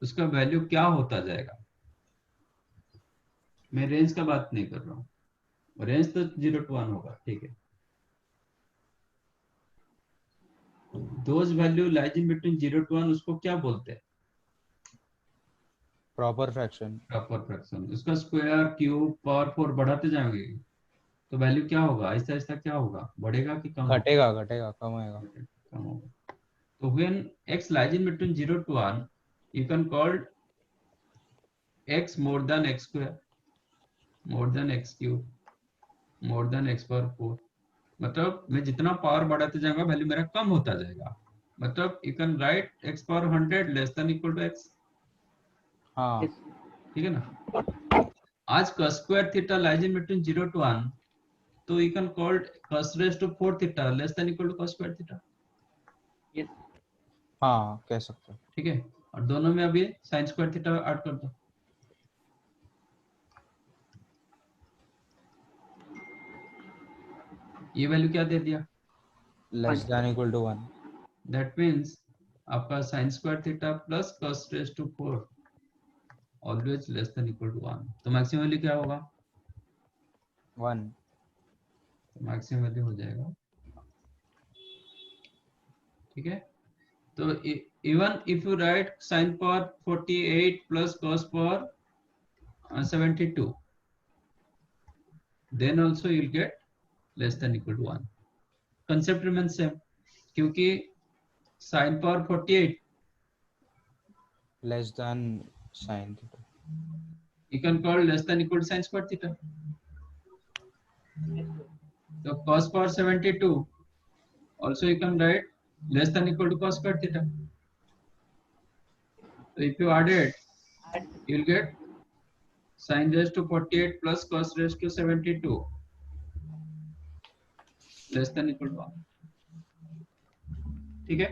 उसका वैल्यू क्या होता जाएगा? मैं रेंज का बात नहीं कर रहा हूँ, रेंज तो 0 to 1 होगा, ठीक है। Those value lies in between 0 to 1 उसको क्या बोलते हैं? Proper fraction. Proper fraction. उसका स्क्वायर क्यूब पावर 4 बढ़ाते जाएंगे तो वैल्यू क्या होगा? आहिस्ता आहिस्ता क्या होगा, बढ़ेगा कि कम होगा? घटेगा घटेगा, कम होएगा। कम होगा। तो when x lies in between 0 to 1, you can call x more than x square, more than x cube, more than x power 4। मतलब मैं जितना पावर बढ़ाते जाऊंगा वैल्यू मेरा कम होता जाएगा। मतलब you can write x power 100 less than equal to x। हाँ ठीक है ना? As cos square theta lies in between 0 to 1, तो you can call cos raise to 4 theta less than equal to cos square theta. Yes. हाँ कह सकते हो। ठीक है, और दोनों में अभी sin स्क्वायर थीटा ऐड कर दो। ये वैल्यू क्या दे दिया? Less than equal to 1. That means आपका sine square theta plus cos raise to 4 always less than equal to 1. तो मैक्सिमम वैल्यू क्या होगा? 1. तो मैक्सिमम वैल्यू हो जाएगा. ठीक है. तो even if you right sine power 48 plus cos power 72, then also you'll get less than equal to 1. Concept remains same क्योंकि sin power 48 Less than sin theta. you can call less than equal to sin square theta. So cos power 72 also you can write less than equal to cos square theta. So if you add it, you'll get sin raised to 48 plus cos raised to 72 less than equal to 1. ठीक है.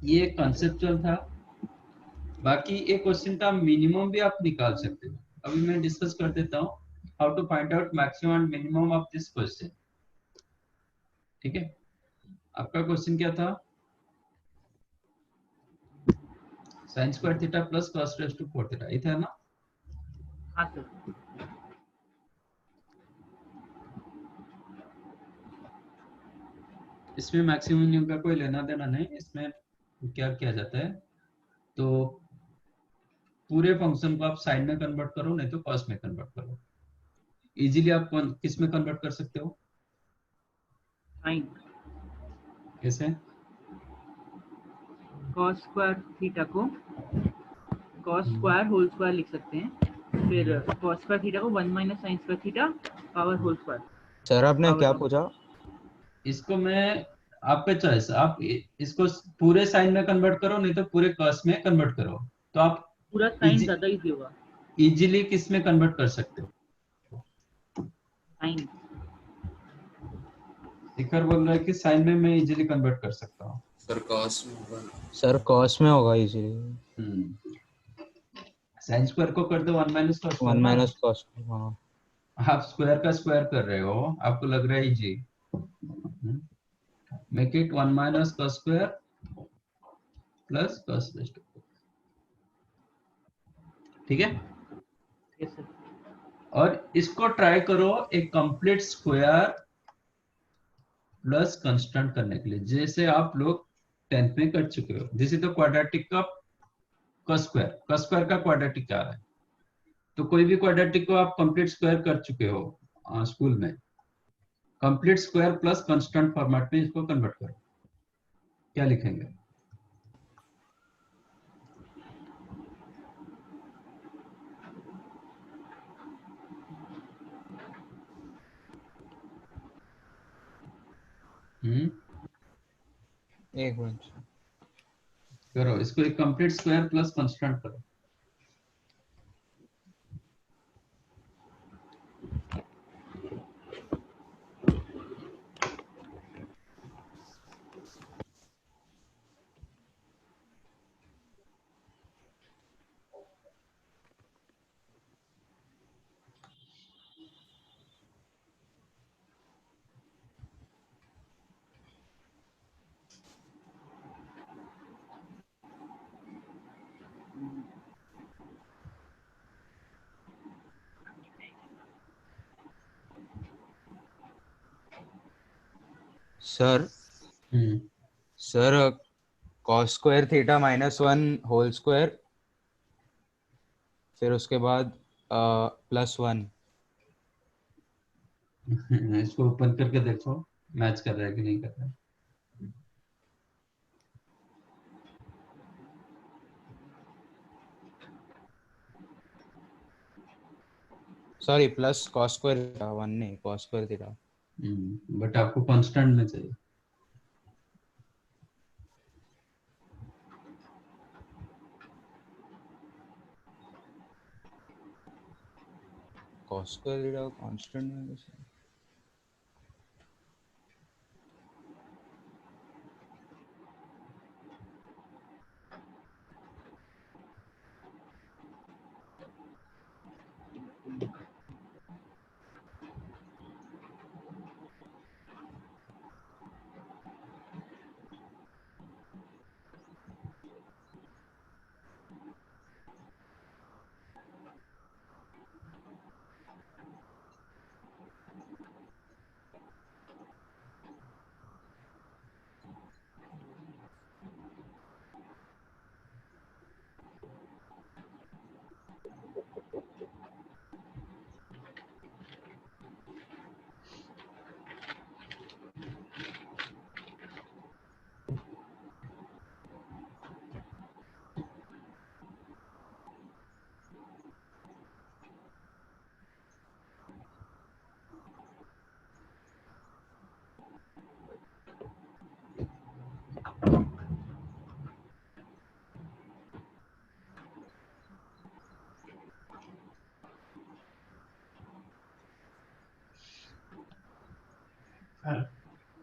ये conceptual था. बाकी एक question था minimum भी आप निकाल सकते हो. अभी मैं डिस्कस कर देता हूँ how to find out maximum and minimum of this question. ठीक है. आपका क्वेश्चन क्या था? sin square theta plus cos raise to 4 theta. ये था ना? हाँ सर. इसमें मैक्सिमम मिनिमम का कोई लेना देना नहीं. इसमें क्या किया जाता है, तो पूरे फंक्शन को आप साइन में कन्वर्ट करो, नहीं तो कॉस में कन्वर्ट करो. इजीली आप किस में कन्वर्ट कर सकते हो? साइन. कैसे? cos स्क्वायर थीटा को cos स्क्वायर होल स्क्वायर लिख सकते हैं. फिर cos स्क्वायर थीटा को 1 minus sine square theta power whole square. Sir आपने क्या पूछा? इसको मैं आपका चॉइस. आप इसको पूरे साइन में कन्वर्ट करो, नहीं तो पूरे कॉस में कन्वर्ट करो. तो आप पूरा साइन ज्यादा इजी होगा. इजीली किस में कन्वर्ट कर सकते हो? साइन. शिखर बोल रहा है कि साइन में मैं इजीली कन्वर्ट कर सकता हूँ. सर कॉस में होगा ना. सर कॉस में होगा इजीली. साइन स्क्वायर को कर दो 1 माइनस कॉस. 1 minus cos. हाँ. आप स्क्वायर का स्क्वायर कर रहे हो, आपको लग रहा है easy. Make it 1 minus cos square plus cos raise to 4. ठीक है. Yes sir. और इसको ट्राई करो एक कंप्लीट स्क्वायर प्लस कांस्टेंट करने के लिए, जैसे आप लोग 10th में कर चुके हो. दिस इज द क्वाड्रेटिक का cos स्क्वायर का क्वाड्रेटिक आ रहा है. तो कोई भी क्वाड्रेटिक को आप कंप्लीट स्क्वायर कर चुके हो स्कूल में. Complete square plus constant format में इसको कन्वर्ट करो. क्या लिखेंगे? एक मिनट करो इसको. एक कंप्लीट स्क्वायर प्लस कांस्टेंट करो. Sir. Sir cos square theta -1 whole square, फिर उसके बाद +1. इसको ओपन करके देखो मैच कर रहा है कि नहीं कर रहा है. Sorry plus cos square theta 1 नहीं cos स्क्वायर थीटा. बट आपको कांस्टेंट में चाहिए. cos स्क्वायर थीटा कांस्टेंट में कैसे?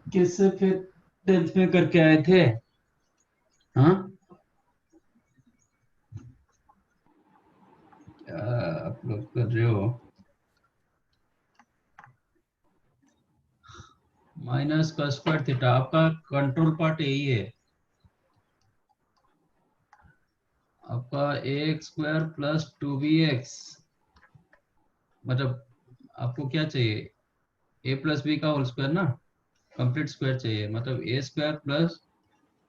किससे फिर 10th में करके आए थे? हाँ, क्या आप लोग कर रहे हो? माइनस का स्क्वायर थीटा, आपका कंट्रोल पार्ट यही है, आपका ax स्क्वायर प्लस 2bx, मतलब आपको क्या चाहिए, a प्लस बी का होल स्क्वायर ना, कंप्लीट स्क्वायर चाहिए, मतलब a square plus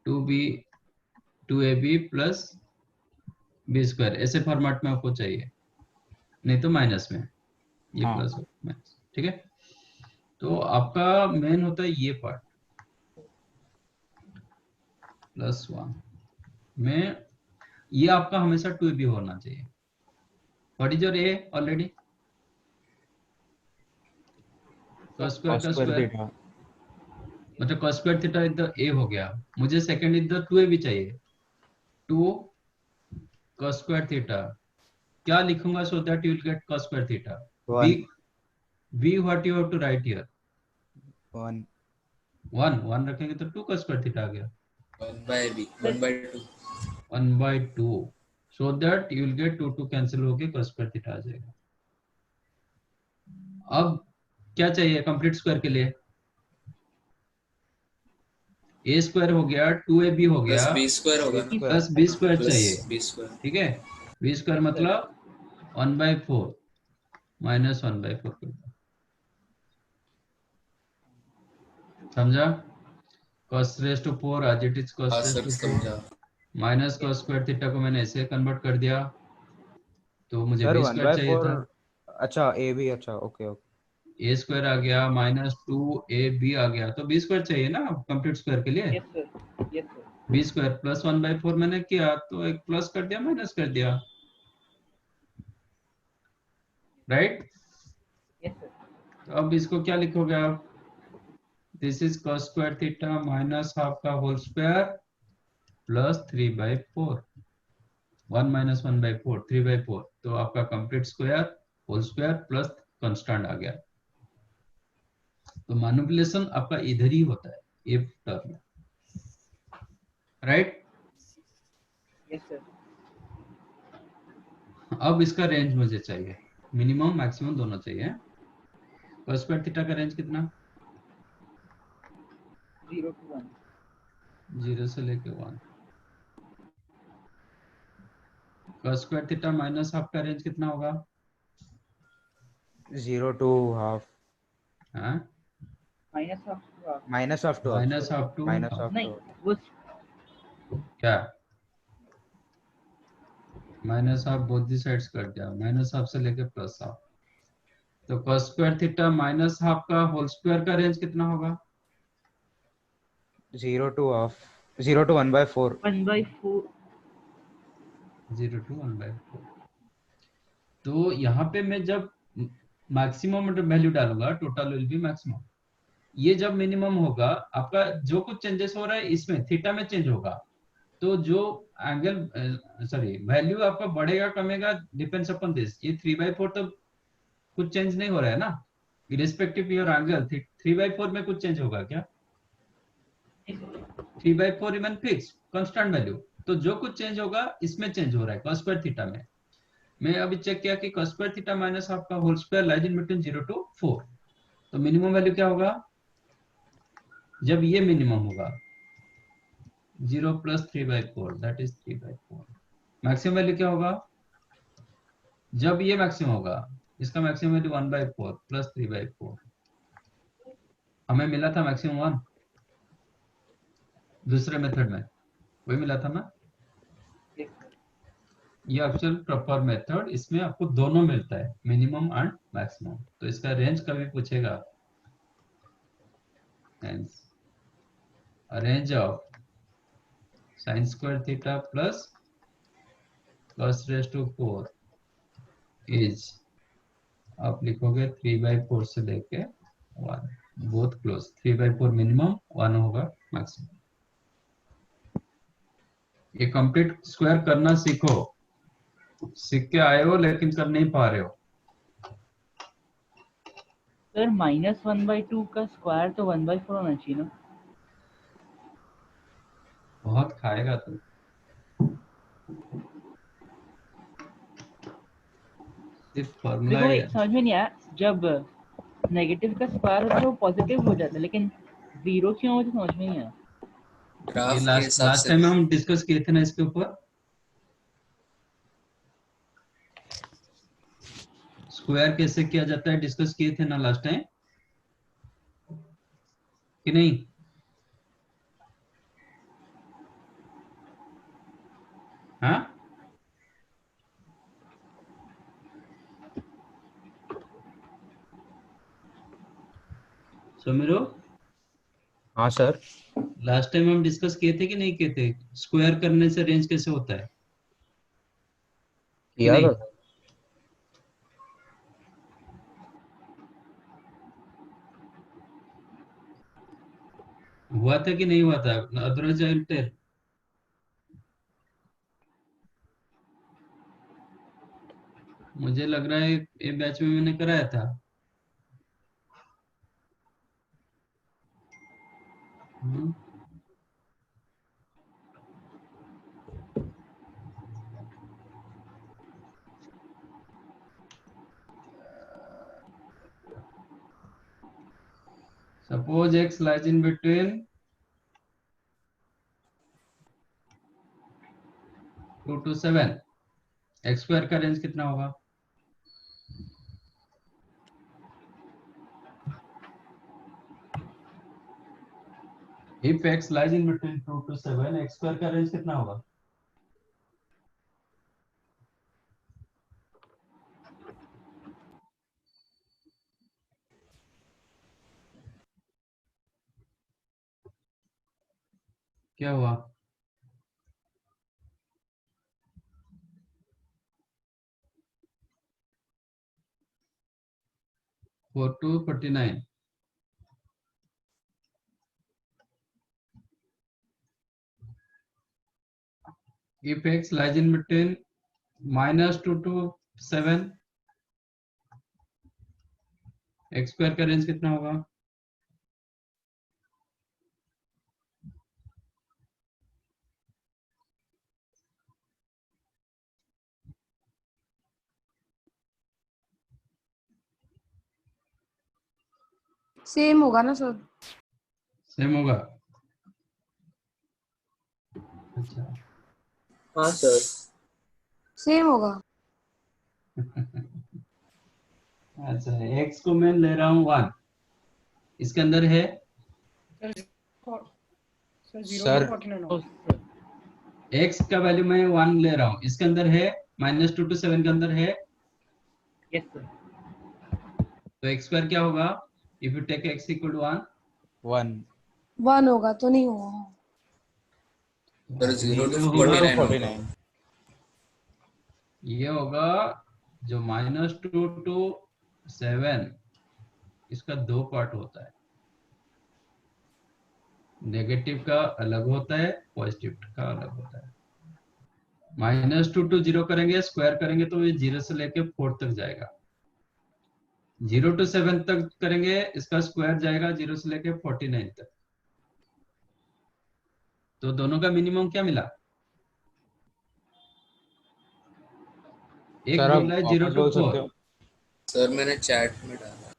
2ab plus b square, ऐसे फॉर्मेट में आपको चाहिए, नहीं तो माइनस में, ये हाँ। प्लस माइनस, ठीक है। तो आपका मेन होता है ये पार्ट +1 में, ये आपका हमेशा 2ab होना चाहिए। What is your a already? cos square का cos square स्क्वायर, theta मतलब cos स्क्वायर थीटा इधर a हो गया, मुझे सेकंड इधर 2ab चाहिए, 2 cos स्क्वायर थीटा, क्या लिखूंगा so that you will get cos square theta? b what you have to write here? 1 रखेंगे तो 2 cos स्क्वायर थीटा आ गया, 1/2, so that you will get 2 cancel होके cos स्क्वायर थीटा आ जाएगा। अब क्या चाहिए कंप्लीट स्क्वायर के लिए? a स्क्वायर हो गया, 2ab हो गया, प्लस बी स्क्वायर होगा ना, प्लस b स्क्वायर प्लस चाहिए, बी स्क्वायर। ठीक है। b स्क्वायर मतलब 1/4 माइनस 1/4, समझा? cos रेज़ टू 4 आज इट इज cos हाँ रेज़ सर टू 4 समझा। माइनस cos स्क्वायर थीटा को मैंने ऐसे कन्वर्ट कर दिया, तो मुझे सर b 1 स्क्वायर by चाहिए 4 था, अच्छा a भी, अच्छा ओके ओके। a स्क्वायर आ गया, माइनस 2ab आ गया, तो b स्क्वायर चाहिए ना कंप्लीट स्क्वायर के लिए। Yes sir, yes sir, b square plus 1/4 मैंने किया, तो एक प्लस कर दिया, माइनस कर दिया, राइट। यस सर, तो अब इसको क्या लिखोगे आप? This is cos square theta minus half का होल स्क्वायर प्लस 3/4, 1 माइनस 1/4, 3/4, तो आपका complete square whole square plus constant आ गया। तो मैनिपुलेशन आपका इधर ही होता है, ये टर्म में, राइट। Yes sir. अब इसका रेंज मुझे चाहिए, मिनिमम मैक्सिमम दोनों चाहिए। cos स्क्वायर थीटा का रेंज कितना? 0 to 1, 0 से लेके 1। cos square theta minus half का रेंज कितना होगा? 0 to half, हाँ, minus of minus of 2 half, minus half to minus of नहीं 2 वो क्या, minus half both the sides कर दिया, माइनस हाफ से लेके प्लस हाफ, तो cos square theta minus half का होल स्क्वायर का रेंज कितना होगा? 0 to half, 0 to 1/4 1/4, 0 to 1/4। तो यहाँ पे मैं जब मैक्सिमम वैल्यू डालूंगा, टोटल विल बी मैक्सिमम, ये जब मिनिमम होगा, आपका जो कुछ चेंजेस हो रहा है इसमें थीटा में चेंज होगा, तो जो एंगल सॉरी वैल्यू आपका बढ़ेगा कमेगा डिपेंड्स अपॉन दिस। ये 3/4 तो कुछ चेंज नहीं हो रहा है ना, इरेस्पेक्टिव योर एंगल 3/4 में कुछ चेंज होगा क्या? 3/4 रिमेन फिक्स कांस्टेंट वैल्यू, तो जो कुछ चेंज होगा इसमें चेंज हो रहा है cos स्क्वायर थीटा में। मैं अभी चेक किया कि cos square theta minus half का whole square lies in between 0 to 4, तो मिनिमम वैल्यू क्या होगा जब ये मिनिमम होगा? 0 plus 3/4 that is 3/4। Maximum value क्या होगा जब ये मैक्सिमम होगा? इसका मैक्सिमम वैल्यू 1/4 प्लस 3/4, हमें मिला था मैक्सिमम 1 दूसरे मेथड में, वही मिला था ना। ये एक्चुअल प्रॉपर मेथड, इसमें आपको दोनों मिलता है, मिनिमम एंड मैक्सिमम। तो इसका रेंज कभी पूछेगा, range of sin square theta plus cos raise to 4 is, आप लिखोगे 3/4 से लेके 1, बोथ क्लोज, 3/4 मिनिमम, 1 होगा मैक्सिमम। ये कंप्लीट स्क्वायर करना सीखो, सीख के आए हो लेकिन कर नहीं पा रहे हो। सर -1/2 का स्क्वायर तो 1/4 होना चाहिए ना। बहुत खाएगा तू। सिर्फ फॉर्मूला देखो ही एक है। समझ में नहीं आया, जब नेगेटिव का स्क्वायर होता है वो पॉजिटिव हो जाता है, लेकिन जीरो क्यों मुझे समझ में नहीं आया। ये ग्राफ के लास्ट हिसाब लास्ट से। टाइम हम डिस्कस किए थे ना इसके ऊपर, स्क्वायर कैसे किया जाता है डिस्कस किए थे ना लास्ट टाइम, कि नहीं? हाँ, समीरो, हाँ सर। लास्ट टाइम हम डिस्कस किए थे कि नहीं किए थे, स्क्वायर करने से रेंज कैसे होता है कि किया नहीं? था। हुआ था कि नहीं हुआ था? Otherwise I will tell. मुझे लग रहा है ये बैच में मैंने कराया था। हम्म, suppose x lies in between 2 to 7, x square का रेंज कितना होगा? if x lies in between 2 to 7, x square का रेंज कितना होगा? क्या हुआ? 4 to 49। if x lies in between -2 to 7, x square का रेंज कितना होगा? सेम होगा ना सर। सेम होगा। अच्छा। हाँ सर। सेम होगा। अच्छा, x को मैं ले रहा हूँ 1, इसके अंदर है सर x का वैल्यू मैं 1 ले रहा हूँ, इसके अंदर है -2 to 7 के अंदर है, यस सर। तो x स्क्वायर क्या होगा? If you take x equal to 1, 1 1 होगा तो नहीं होगा। सर 0 to 0 to 49 होगा। 49। ये होगा जो -2 to 7, इसका दो पार्ट होता है, नेगेटिव का अलग होता है, पॉजिटिव का अलग होता है। -2 to 0 करेंगे, स्क्वायर करेंगे तो ये 0 से लेके 4 तक जाएगा। 0 to 7 तक करेंगे, इसका स्क्वायर जाएगा 0 से लेके 49 तक। तो दोनों का मिनिमम क्या मिला? एक सर आप बोला है 0 वापस to बोल 4, सकते हो? सर मैंने चैट में डाला।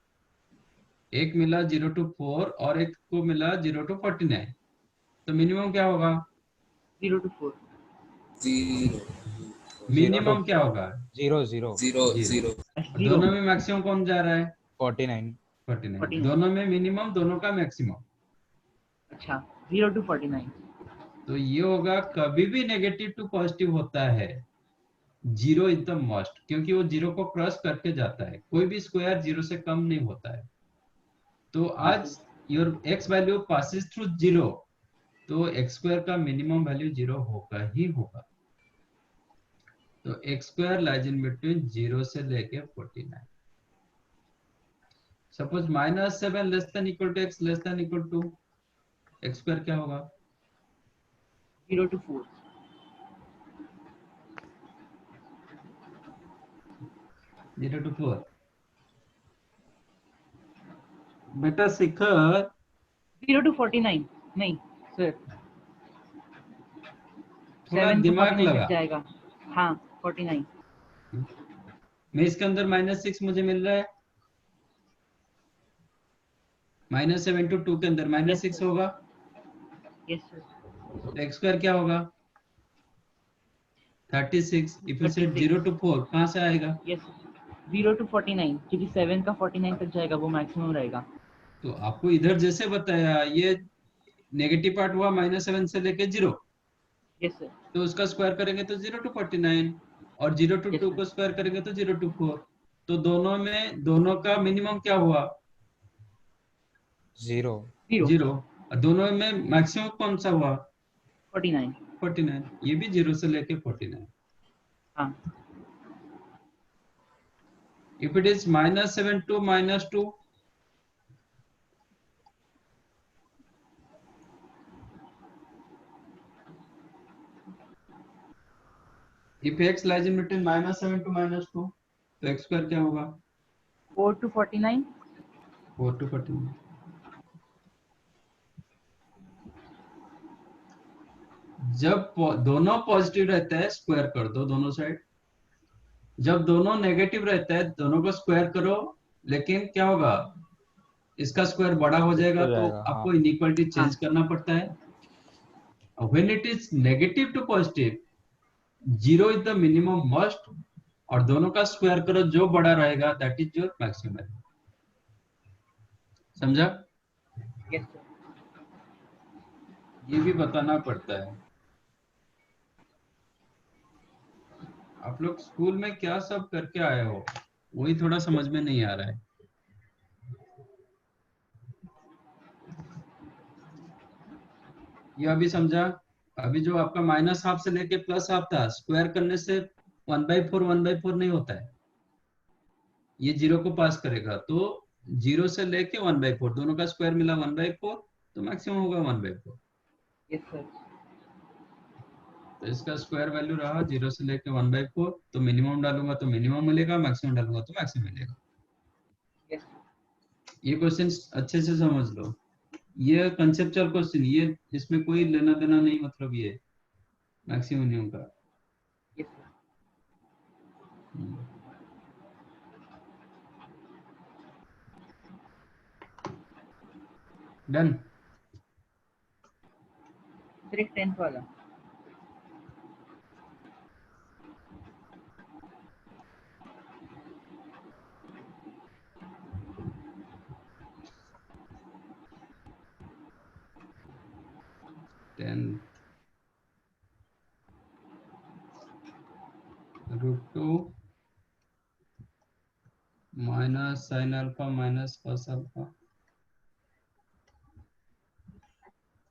एक मिला 0 to 4 और एक को मिला 0 to 49, तो मिनिमम क्या होगा? 0 to 4। 0 मिनिमम क्या होगा? 0 0 0 0। 0 0 दोनों में मैक्सिमम कौन जा रहा है? 49। 49। 49। दोनों में मिनिमम, दोनों का मैक्सिमम। अच्छा 0 to 49। तो ये होगा, कभी भी नेगेटिव टू पॉजिटिव होता है, 0 इज द मोस्ट, क्योंकि वो 0 को क्रॉस करके जाता है, कोई भी स्क्वायर 0 से कम नहीं होता है। तो as your x value passes through 0, तो x स्क्वायर का मिनिमम वैल्यू 0 होगा ही होगा। तो x square lies in between 0 से लेके 49। Suppose -7 less than equal to x less than equal to, x square क्या होगा? 0 to 4। 0 to 4। बेटा शिखर 0 to 49 नहीं सर, थोड़ा 7 to दिमाग 49 लगा। तक जाएगा। हाँ 49। मैं इसके अंदर -6 मुझे मिल रहा है, -7 to 2 के अंदर Yes, -6 sir. होगा, यस सर, तो एक्स स्क्वायर क्या होगा 36। इफ यू सेट 0 to 4 कहाँ से आएगा? यस 0 to 49 क्योंकि 7 का 49 तक जाएगा, वो मैक्सिमम रहेगा। तो आपको इधर जैसे बताया ये नेगेटिव पार्ट हुआ -7 से लेके 0, यस सर। तो उसका स्क्वायर करेंगे तो 0 to 49, और 0 to Yes, 2 sir. को स्क्वायर करेंगे तो 0 to 4। तो दोनों में दोनों का मिनिमम क्या हुआ? 0। 0। और दोनों में मैक्सिमम कौन सा हुआ? 49। 49। ये भी 0 से लेके 49। हाँ If it is -7 to -2, if x lies in between -7 to -2, तो x स्क्वायर क्या होगा? 4 to 49। 4 to 49। जब दोनों पॉजिटिव रहता है स्क्वायर कर दो दोनों साइड, जब दोनों नेगेटिव रहता है दोनों को स्क्वायर करो, लेकिन क्या होगा इसका स्क्वायर बड़ा हो जाएगा, हो तो जाएगा, आपको हाँ। इनइक्वालिटी चेंज हाँ। करना पड़ता है। When it is negative to positive, 0 is the minimum must, और दोनों का स्क्वायर करो, जो बड़ा रहेगा दैट इज योर मैक्सिमम। समझा? Yes sir. ये भी बताना पड़ता है। आप लोग स्कूल में क्या सब करके आए हो, वही थोड़ा समझ में नहीं आ रहा है। ये अभी समझा? अभी जो आपका -हाफ से लेके +हाफ था, स्क्वायर करने से 1/4 1/4 नहीं होता है, ये 0 को पास करेगा, तो 0 से लेके 1/4 दोनों का स्क्वायर मिला 1/4, तो मैक्सिमम होगा 1/4। Yes sir. तो इसका स्क्वायर वैल्यू रहा 0 से लेके 1/4, तो मिनिमम डालूंगा तो मिनिमम मिलेगा, मैक्सिमम डालूंगा तो मैक्सिमम मिलेगा। यस ये क्वेश्चन अच्छे से समझ लो, ये कंसेप्चुअल क्वेश्चन, ये इसमें कोई लेना देना नहीं, मतलब ये मैक्सिमम मिनिमम का। Yes sir. डन। सर एक 10th वाला। √2 minus sin alpha minus cos alpha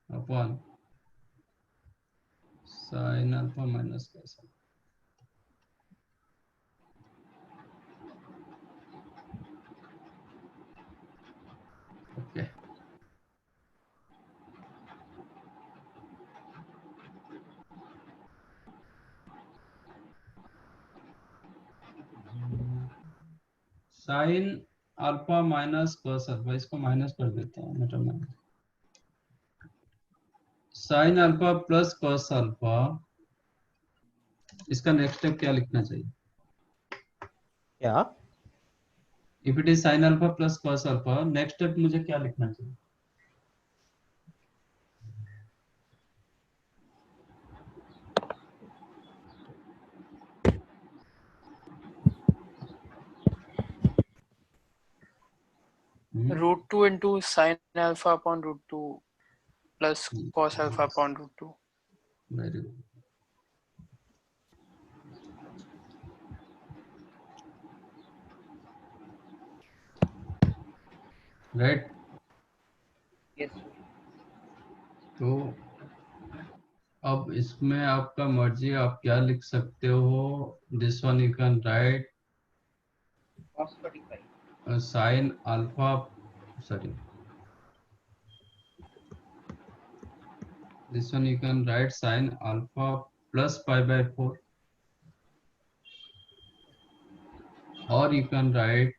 upon sin alpha minus cos alpha. Okay, sin alpha minus cos alpha, इसको माइनस कर देता हूँ मतलब मैं, sin alpha plus cos alpha, इसका नेक्स्ट स्टेप क्या लिखना चाहिए? क्या? If it is sin alpha plus cos alpha, next step मुझे क्या लिखना चाहिए? √2 into sin alpha upon √2 plus cos alpha upon √2. Very good. Right. Yes sir. तो अब इसमें आपका मर्जी, आप क्या लिख सकते हो। This one you can right cos 45। sin alpha, sorry, this one you can write sin alpha plus pi/4, or you can write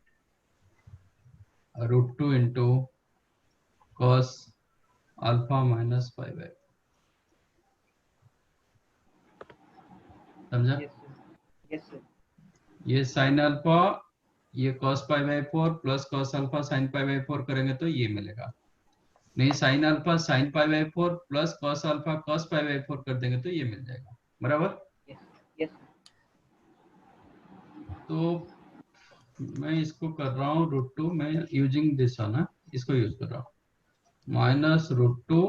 √2 into cos alpha minus pi by, समझा? Yes sir. ये साइन अल्फा, ये cos pi by 4 plus cos alpha sine pi by 4 करेंगे तो ये मिलेगा। नहीं, sine alpha sine pi by 4 plus cos alpha cos pi by 4 कर देंगे तो ये मिल जाएगा, बराबर? यस। तो मैं इसको कर रहा हूँ √2, मैं यूजिंग दिस वन, इसको यूज कर रहा हूँ, minus √2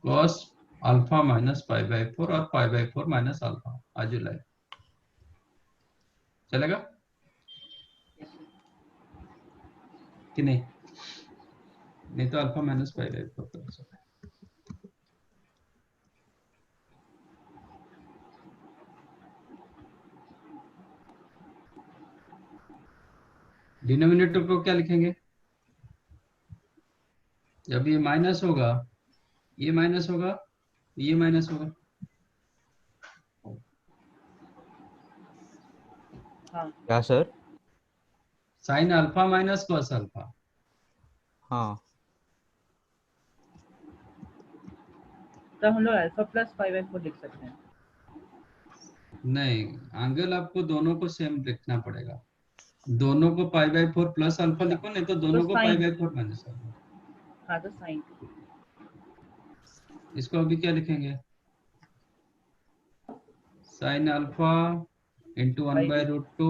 cos alpha minus pi by 4 और पाई बाई 4 माइनस अल्फा, आज लाइक चलेगा कि नहीं? नहीं तो अल्फा माइनस पाई बाई 4 कर सकते। डिनोमिनेटर को क्या लिखेंगे? जब ये माइनस होगा, ये माइनस होगा, ये माइनस होगा, हाँ क्या sir? Sign alpha minus cos alpha, हाँ तो हम लोग अल्फा प्लस 5/4 लिख सकते हैं। नहीं, एंगल आपको दोनों को सेम लिखना पड़ेगा, दोनों को पाई बाई 4 प्लस अल्फा लिखो, नहीं तो दोनों को पाई sin, बाई 4 माइनस अल्फा। हाँ तो साइन, इसको अभी क्या लिखेंगे? Sine alpha into 1 by √2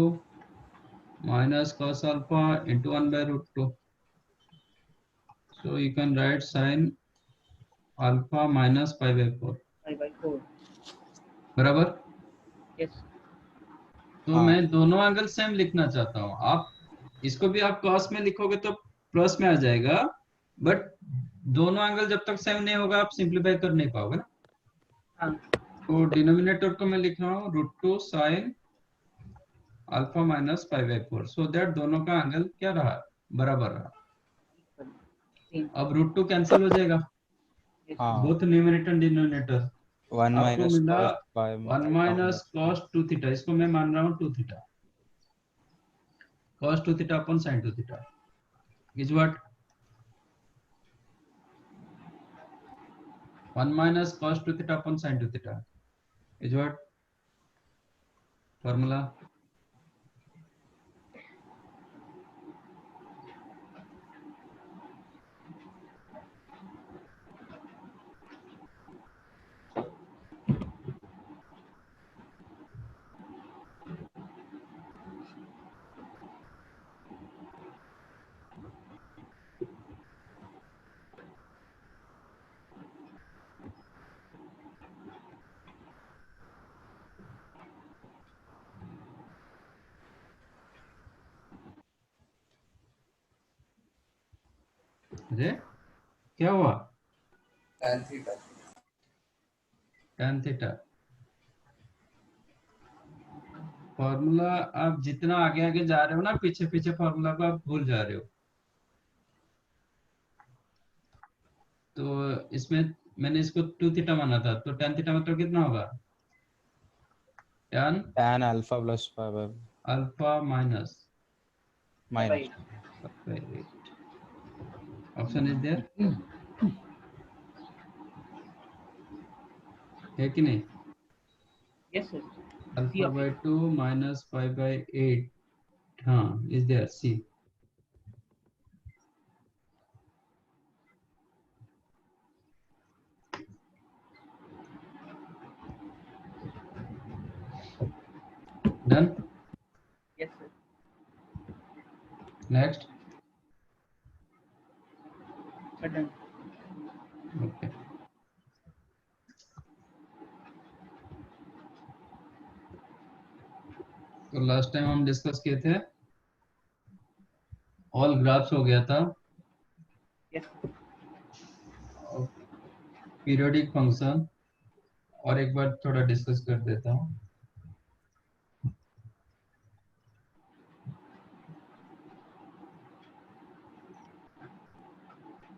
minus cos alpha into 1 by √2, so you can write sin alpha minus pi by 4, 5/4। बराबर? यस। तो हाँ। मैं दोनों एंगल सेम लिखना चाहता हूँ। आप इसको भी आप cos में लिखोगे तो प्लस में आ जाएगा, बट दोनों एंगल जब तक सेम नहीं होगा आप सिंप्लीफाई कर नहीं पाओगे ना। हाँ तो डिनोमिनेटर को मैं लिख रहा हूँ √2 sign alpha minus pi by 4, so that दोनों का एंगल क्या रहा? बराबर रहा। तीन। अब √2 कैंसिल हो जाएगा, हाँ बोथ न्यूमरेटर डिनोमिनेटर, 1 आपको माइनस मिला cos पाई 1 माइनस cos 2 थीटा, इसको मैं मान रहा हूँ 2 theta, cos 2 theta upon sin 2 theta is what 1 minus cos 2 theta upon sin 2 theta is what formula. अरे क्या हुआ? tan theta. tan theta formula, आप जितना आगे आगे जा रहे हो ना, पीछे पीछे फॉर्मूला को आप भूल जा रहे हो। तो इसमें मैंने इसको 2 थीटा माना था, तो tan थीटा मतलब कितना होगा? tan tan alpha plus pi by alpha minus minus option is there, है कि नहीं? Yes sir. Alpha by 2 minus pi by 8, हाँ is there, see. Done. Yes sir. Next. Done. Okay, तो लास्ट टाइम हम discuss किए थे, all graphs हो गया था, यस। पीरियोडिक फंक्शन, और एक बार थोड़ा डिस्कस कर देता हूँ।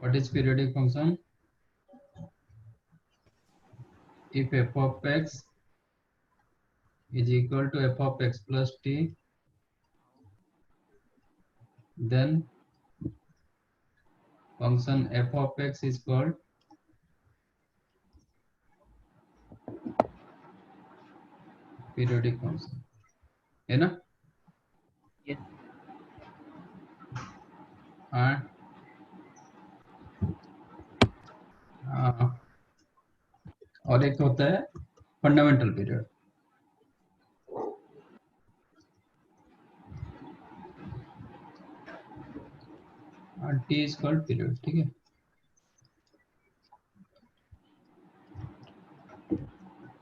What is periodic function? If f of x is equal to f of x plus t, then function f of x is called periodic function, है ना? Yes. और एक होता है fundamental period. T is called period, ठीक है।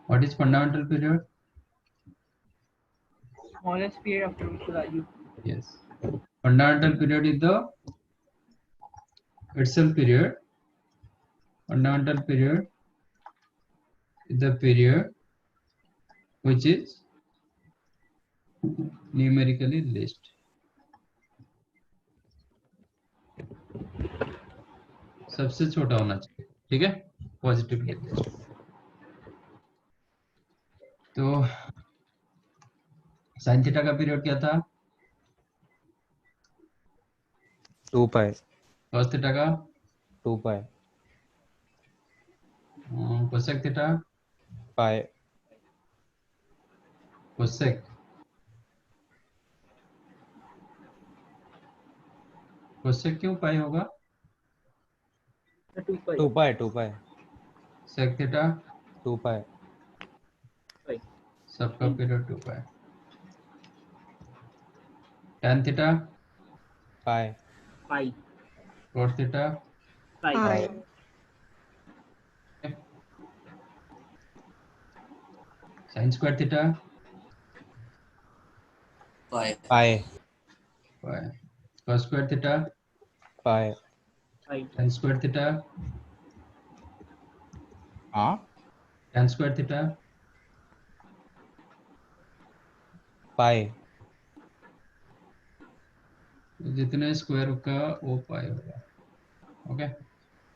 What is fundamental period? Smallest period after which value. Yes, fundamental period is the itself period. Fundamental period is the period which is numerically least. सबसे छोटा होना चाहिए, ठीक है, positively list. तो sine theta का पीरियड क्या था? 2 पाई। कॉस थीटा का 2 pi. Cosec theta pi. Cosec cosec क्यों पाई होगा? 2 pi. 2 pi. 2 pi. Sec theta 2 pi. Pi. सबका period 2 pi. tan theta pi. Pi. cot theta Pi. Pi. sin square theta pi pi. Pi. cos square theta pi. Pi. tan square theta हाँ tan square theta पाई। जितने square का वो पाई होगा। Okay,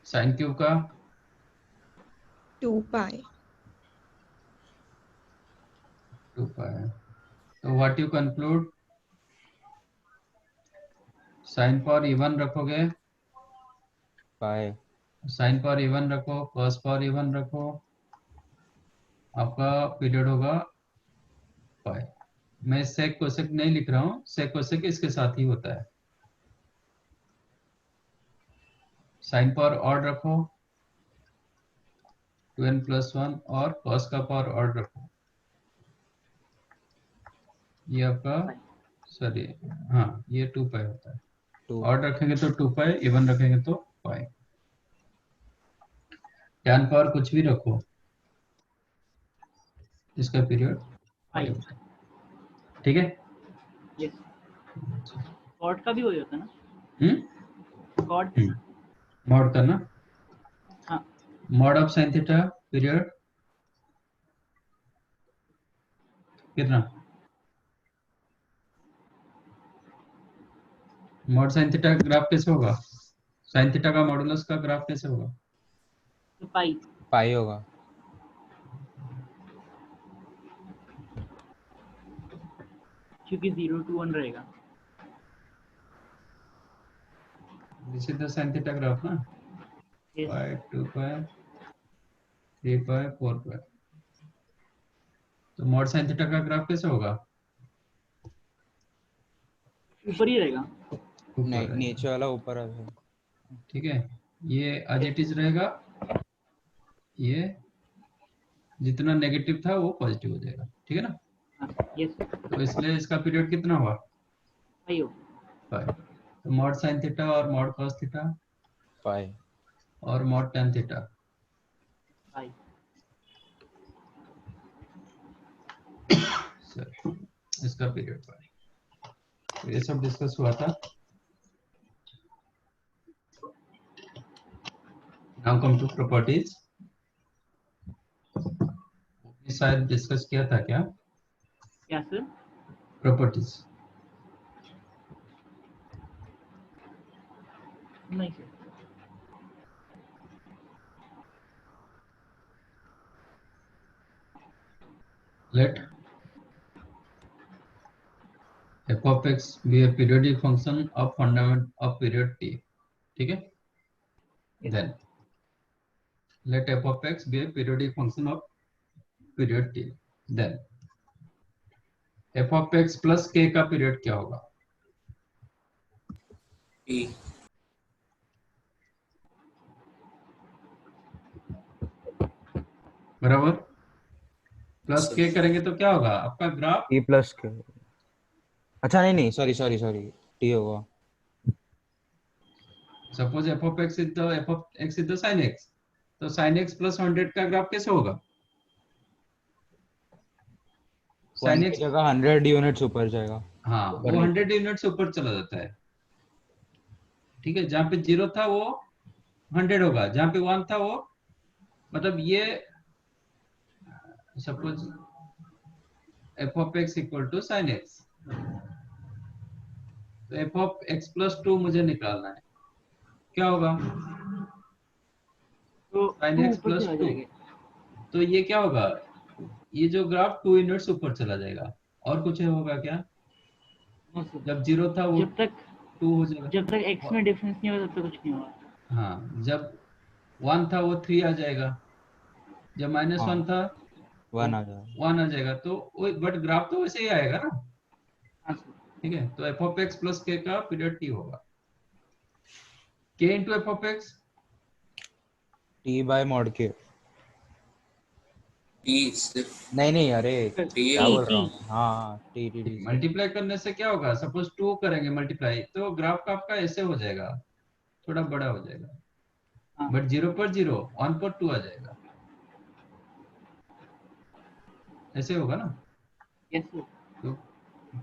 sine cube का 2 pi. 2 पाई। तो what you conclude? Sine power even रखोगे, पाई। Sine power even रखो, cos power even रखो, आपका पीरियड होगा पाई। मैं सेक कोसेक नहीं लिख रहा हूँ, सेक कोसेक इसके साथ ही होता है। साइन पावर ऑड रखो 2n+1 और cos का पावर ऑड रखो, ये आपका सॉरी हाँ ये 2 पाई होता है। 2 ऑड रखेंगे तो 2 पाई, इवन रखेंगे तो पाई। tan पावर कुछ भी रखो, इसका पीरियड पाई Pi. होता है, ठीक है। Yes. Cot का भी वही होता है ना? हम्म Cot. मॉड करना, हाँ. Mod of sine theta period कितना? मॉड साइन थीटा ग्राफ कैसे होगा? साइन थीटा का मॉडुलस का ग्राफ कैसे होगा? तो Pi. पाई होगा। क्योंकि 0 to 1 रहेगा। This is the sine theta graph ना, Yes. पाई 2 पाई 3 पाई 4 पाई। तो मॉड साइन थीटा का ग्राफ कैसे होगा? ऊपर ही रहेगा। ऊपर नहीं रहेगा। नीचे वाला ऊपर आ जाएगा। ठीक है, ये एज इट इज रहेगा, ये जितना नेगेटिव था वो पॉजिटिव हो जाएगा, ठीक है ना। हाँ. Yes. तो इसलिए इसका पीरियड कितना हुआ? Pi हो. पाई। तो मॉड साइन थीटा और मॉड कॉस थीटा पाई। और mod tan theta Pi. Sir इसका पीरियड पाई। तो ये सब डिस्कस हुआ था। Now come to properties. शायद डिस्कस किया था क्या? क्या सर? प्रॉपर्टीज नहीं sir. let f of x be a periodic function of fundament of period t, ठीक है। Then let f of x be a periodic function of period t. Then f of x plus k का period क्या होगा? T. बराबर, plus के करेंगे तो क्या होगा आपका ग्राफ? टी प्लस के, अच्छा नहीं सॉरी टी होगा. Suppose f of x is the sin x, तो sin x plus 100 का ग्राफ कैसे होगा? sin x जगह 100 यूनिट्स ऊपर जाएगा. हाँ, वो 100 यूनिट्स ऊपर चला जाता है. ठीक है, जहाँ पे 0 था वो 100 होगा, जहाँ पे 1 था वो, मतलब ये suppose f of x equal to sin x, तो f of x plus 2 मुझे निकालना है, क्या होगा? तो sin x plus 2, तो ये क्या होगा? ये जो ग्राफ 2 यूनिट्स ऊपर चला जाएगा. और कुछ होगा क्या? जब 0 था वो जब तक 2 हो जाएगा, जब तक x में डिफरेंस नहीं होगा तब तक कुछ नहीं होगा. हाँ, जब 1 था वो 3 आ जाएगा, जब -1 था 1 आ जाएगा. 1 आ जाएगा, तो बट ग्राफ तो वैसे ही आएगा ना. हाँ सर. ठीक है, तो f of x plus k का पीरियड t होगा k into f of x, T bye mod के. T सिर्फ नहीं अरे T क्या बोल रहा हूँ. T. हाँ टी मल्टीप्लाई करने से क्या होगा? सपोज 2 करेंगे मल्टीप्लाई, तो ग्राफ का आपका ऐसे हो जाएगा, थोड़ा बड़ा हो जाएगा. हाँ. बट 0 पर 0, 1 पर 2 आ जाएगा, ऐसे होगा ना. Yes sir. तो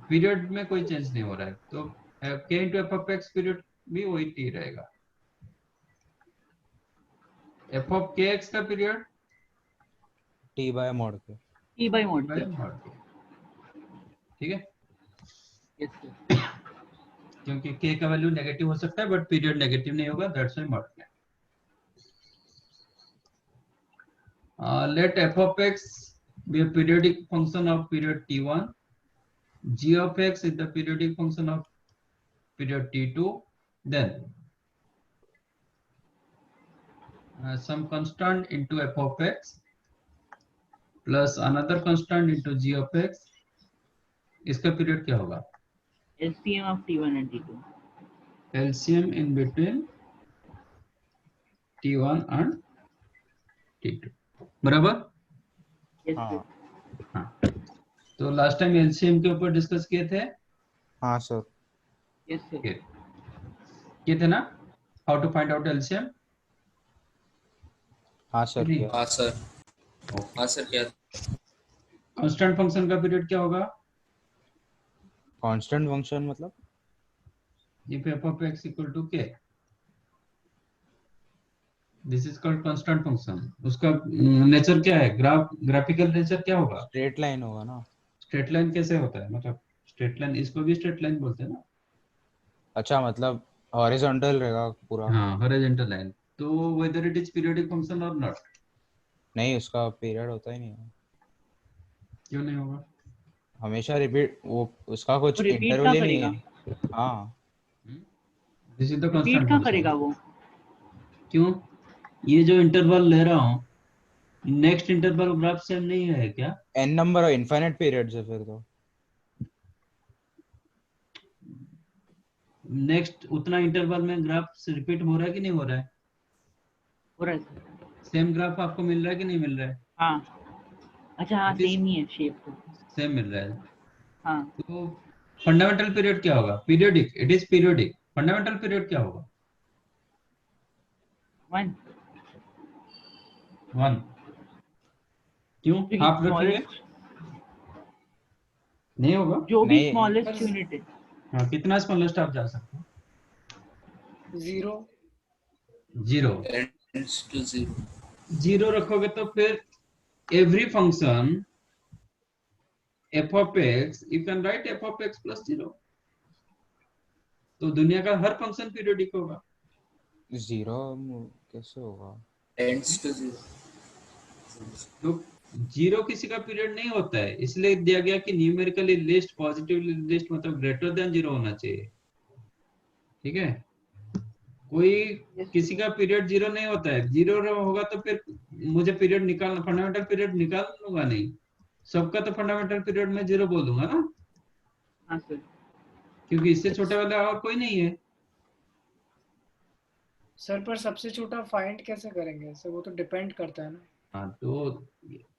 पीरियड में कोई चेंज नहीं हो रहा है, तो k into f of x period भी वही t रहेगा. f of kx का पीरियड टी बाय मॉड के. T by mod. ठीक है, यस सर. क्योंकि k का वैल्यू नेगेटिव हो सकता है बट पीरियड नेगेटिव नहीं होगा, दैट्स व्हाई मॉड के. Let f of x be a periodic function of period t1, g of x is the periodic function of period t2, then some constant into f of x plus another constant into g of x, इसका period क्या होगा? LCM of T1 and T2. LCM in between t1 and t2, बराबर. Yes हाँ sir. हाँ, तो last time LCM के ऊपर discuss किए थे. हाँ सर. Yes sir. किए थे ना, how to find out LCM. हाँ सर किया. हाँ सर. हाँ सर क्या? कांस्टेंट फंक्शन का पीरियड क्या होगा? कांस्टेंट फंक्शन मतलब if f of x equal to k, this is called constant function. उसका नेचर क्या है? ग्राफिकल नेचर क्या होगा? स्ट्रेट लाइन होगा ना. स्ट्रेट लाइन कैसे होता है? मतलब स्ट्रेट लाइन, इसको भी स्ट्रेट लाइन बोलते हैं ना. अच्छा मतलब हॉरिजॉन्टल रहेगा पूरा. हाँ, हॉरिजॉन्टल लाइन. तो whether it is periodic function or not, नहीं उसका पीरियड होता ही नहीं है. क्यों नहीं होगा? हमेशा रिपीट, वो उसका कुछ repeat इंटरवल ही कहाँ नहीं है. हाँ this is the repeat constant कहाँ फंक्शन. करेगा वो? क्यों? ये जो इंटरवल ले रहा हूँ, नेक्स्ट इंटरवल ग्राफ सेम नहीं है क्या? n नंबर इनफाइनाइट पीरियड्स है फिर तो. नेक्स्ट उतना इंटरवल में ग्राफ रिपीट हो रहा है कि नहीं हो रहा है? हो रहा है सर. सेम ग्राफ आपको मिल रहा है कि नहीं मिल रहा है? हाँ. अच्छा हाँ, सेम ही है शेप तो. सेम मिल रहा है. हाँ. तो फंडामेंटल पीरियड क्या होगा? Periodic, it is periodic. Fundamental period क्या होगा? 1. 1. क्यों? हाफ रखेंगे? नहीं होगा. जो भी नहीं. स्मॉलेस्ट यूनिट है. हाँ, कितना स्मॉलेस्ट आप जा सकते हो? 0. 0. tends to 0. 0 रखोगे तो फिर every function f of x, you can write f of x plus 0. तो दुनिया का हर फंक्शन पीरियोडिक होगा. 0 कैसे होगा? tends to 0. तो 0 किसी का पीरियड नहीं होता है, इसलिए दिया गया कि न्यूमेरिकली लिस्ट, पॉजिटिव लिस्ट मतलब ग्रेटर देन 0 होना चाहिए. ठीक है, कोई किसी का पीरियड जीरो नहीं होता है, जीरो होगा तो फिर मुझे पीरियड निकालना, फंडामेंटल पीरियड निकाल लूंगा नहीं, सबका तो फंडामेंटल पीरियड में जीरो बोल दूंगा ना, हाँ सर। क्योंकि इससे छोटे वाला और कोई नहीं है। सर पर सबसे छोटा फाइंड कैसे करेंगे सर, वो तो डिपेंड करता है ना। हाँ, तो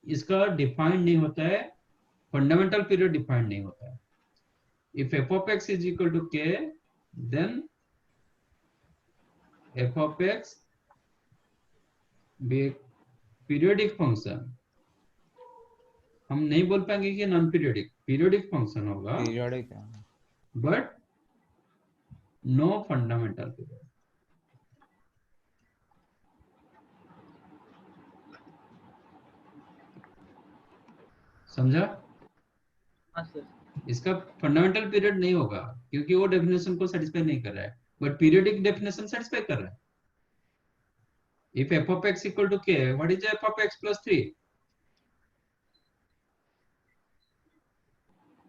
इसका डिफाइंड नहीं होता है, फंडामेंटल पीरियड डिफाइंड नहीं होता है। If f of x is equal to k, then f of x be periodic function, हम नहीं बोल पाएंगे कि नॉन पीरियोडिक, पीरियोडिक फंक्शन होगा, पीरियोडिक है। But no fundamental period. समझा? हाँ सर। इसका फंडामेंटल पीरियड नहीं होगा क्योंकि वो डेफिनेशन को सेटिस्फाई नहीं कर रहा है, बट पीरियोडिक डेफिनेशन सेटिस्फाई कर रहा है। If f of x equal to k, what is f of x plus 3?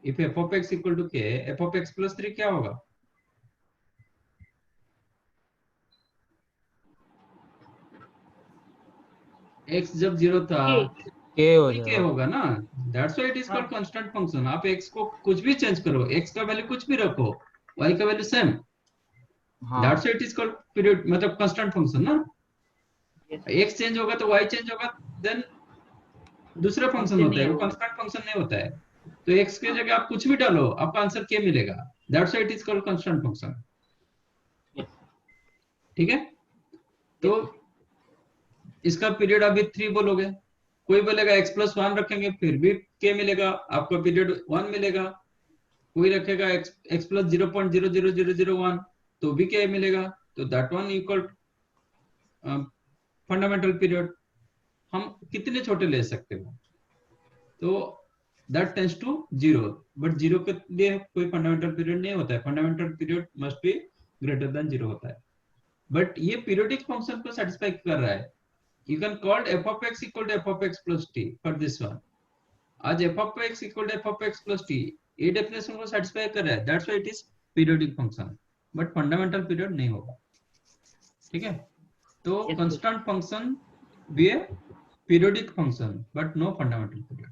If f of x equal to k, f of x plus 3 क्या होगा? एक्स जब जीरो था, के हो के जाएगा। होगा ना, that's why it is called constant function. आप एक्स को कुछ भी चेंज करो, एक्स का वैल्यू कुछ भी रखो, वाई का वैल्यू सेम, हाँ that's why it is called period, मतलब कांस्टेंट फंक्शन ना। Yes, एक्स चेंज होगा तो वाई चेंज होगा, देन दूसरा फंक्शन फंक्शन होता नहीं है, है वो वो। कांस्टेंट फंक्शन नहीं होता है। तो एक्स की जगह आप कुछ भी डालो, आपका आंसर के मिलेगा, that's why it is called constant function. Yes, ठीक है? तो yes, इसका पीरियड अभी 3 बोलोगे, कोई बोलेगा एक्स प्लस 1 रखेंगे फिर भी के मिलेगा, आपका पीरियड 1 मिलेगा। कोई रखेगा एक्स प्लस 0.00001 तो भी क्या मिलेगा, तो that one equal fundamental period. हम कितने छोटे ले सकते हो, तो that tends to zero, but zero के लिए कोई फंडामेंटल पीरियड नहीं होता है, fundamental period must be greater than zero होता है। बट ये पीरियोडिक फंक्शन को सेटिस्फाई कर रहा है। You can called f of x equal to f of x plus t for this one. आज f of x equal to f of x plus t ये definition को satisfy कर रहा है, that's why it is periodic function, but fundamental period नहीं होगा। ठीक है? तो yes, sir. कांस्टेंट फंक्शन भी है, periodic function, but no fundamental period,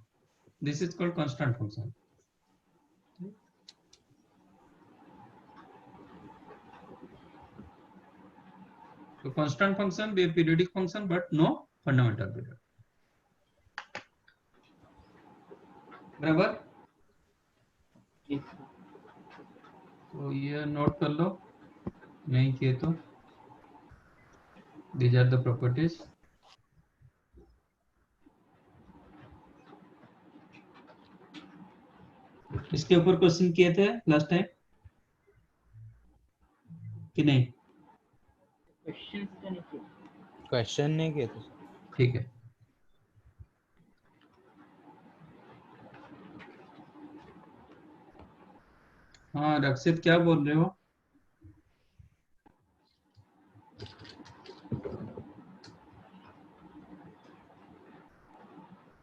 this is called constant function. तो कांस्टेंट फंक्शन भी periodic function, but no fundamental period. बराबर? Yes, sir. तो ये नोट कर लो, नहीं किए तो these are the properties। इसके ऊपर क्वेश्चन किए थे लास्ट टाइम कि नहीं? क्वेश्चन तो नहीं किया। क्वेश्चन नहीं किए थे। ठीक है। हाँ रक्षित क्या बोल रहे हो?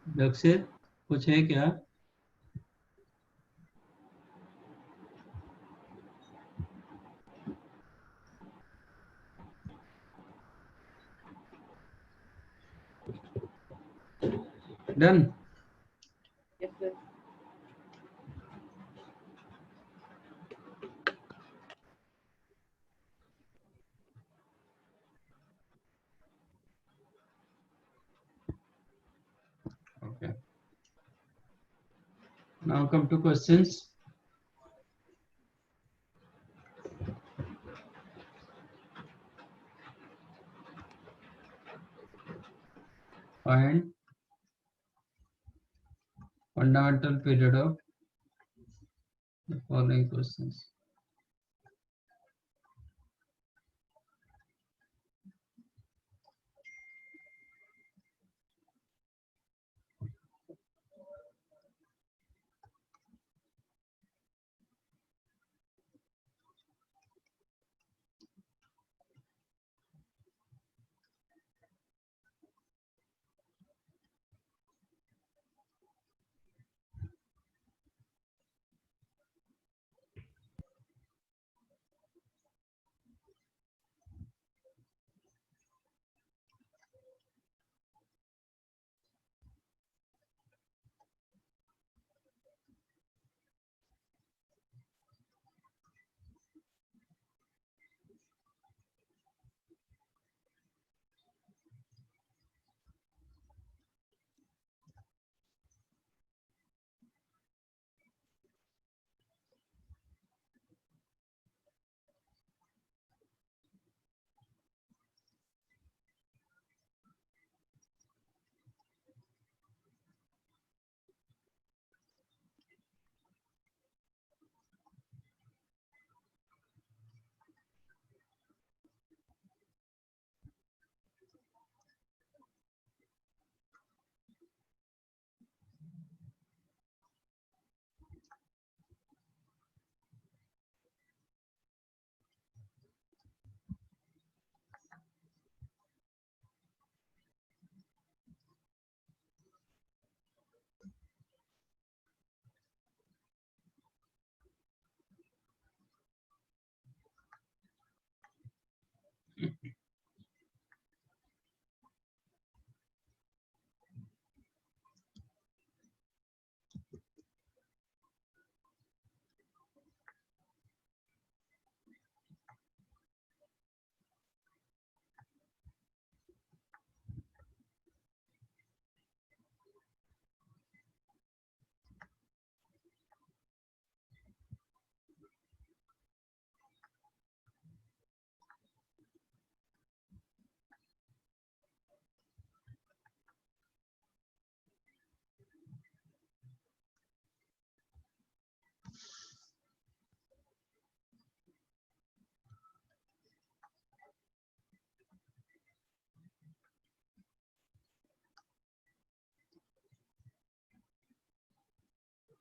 रक्षित कुछ है क्या? Done? Yes, sir. Okay. Now come to questions. Find fundamental period of the following questions.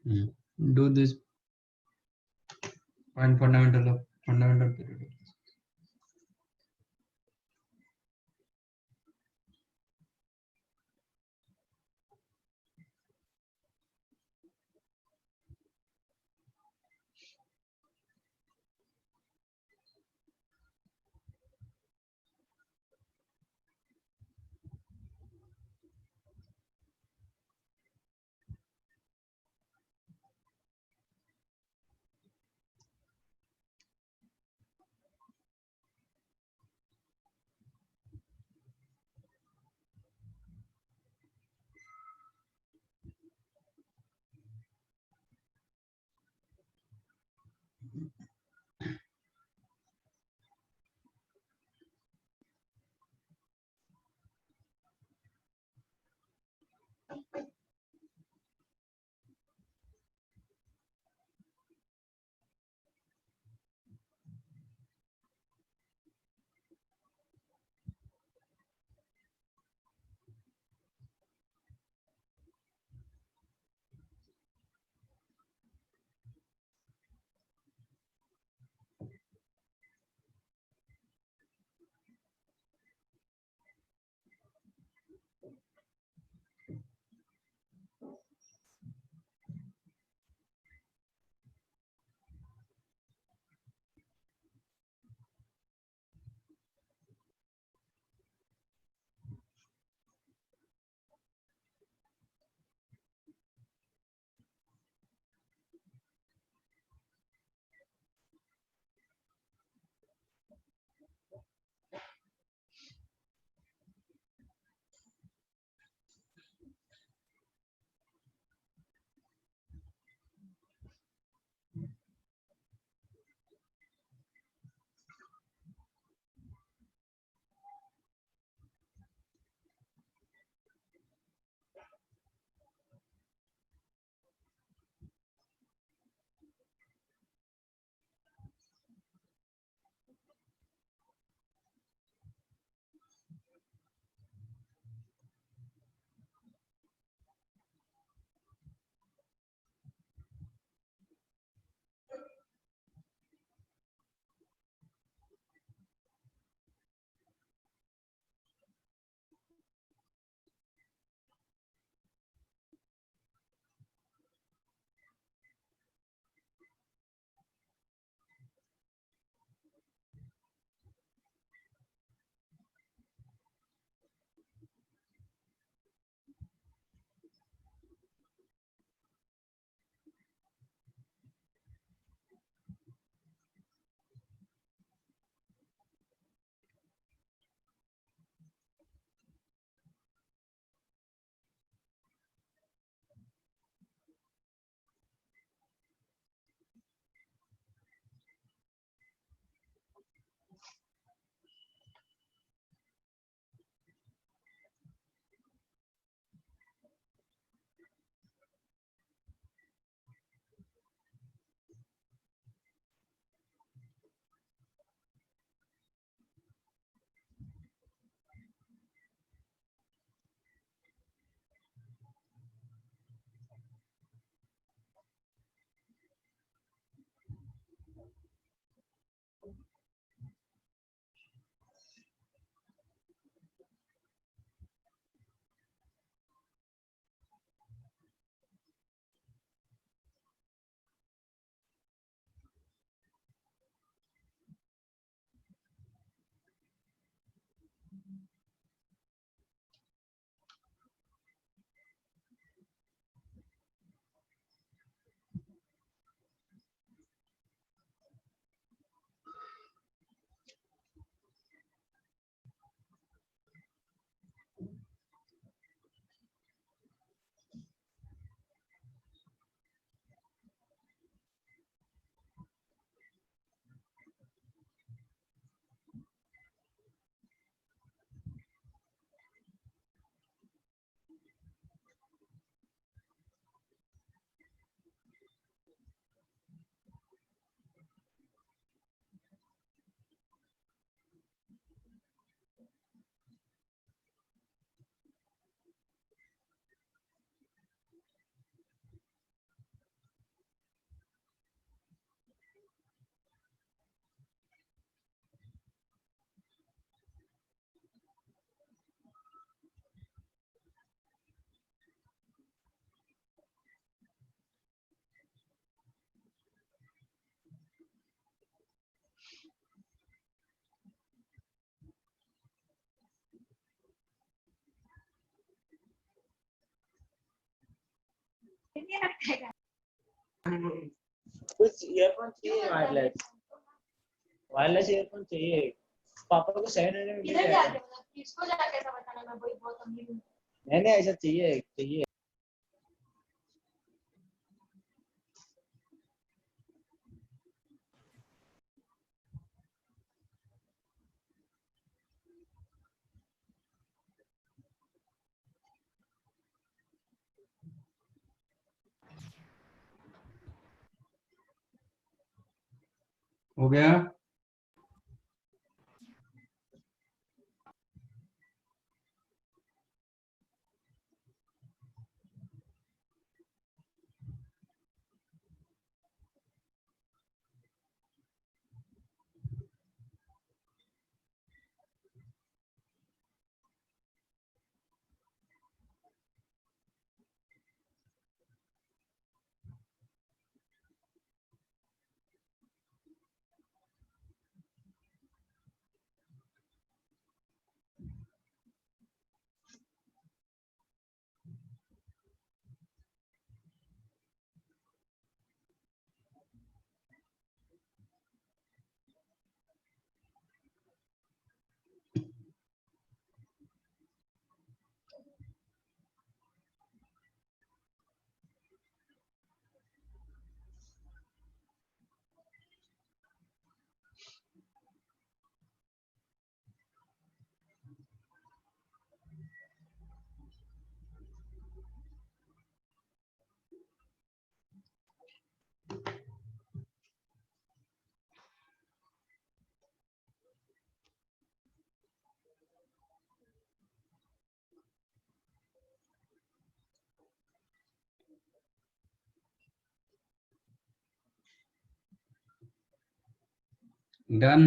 Do this find fundamental of fundamental period. कुछ ईयरफोन चाहिए वायरलेस, वायरलेस ईयरफोन चाहिए पापा को 700 में मिल जाएगा। किसको जाके ऐसा बताना, मैं वही बहुत अमीर हूँ। नहीं ऐसा चाहिए चाहिए। हो गया? डन।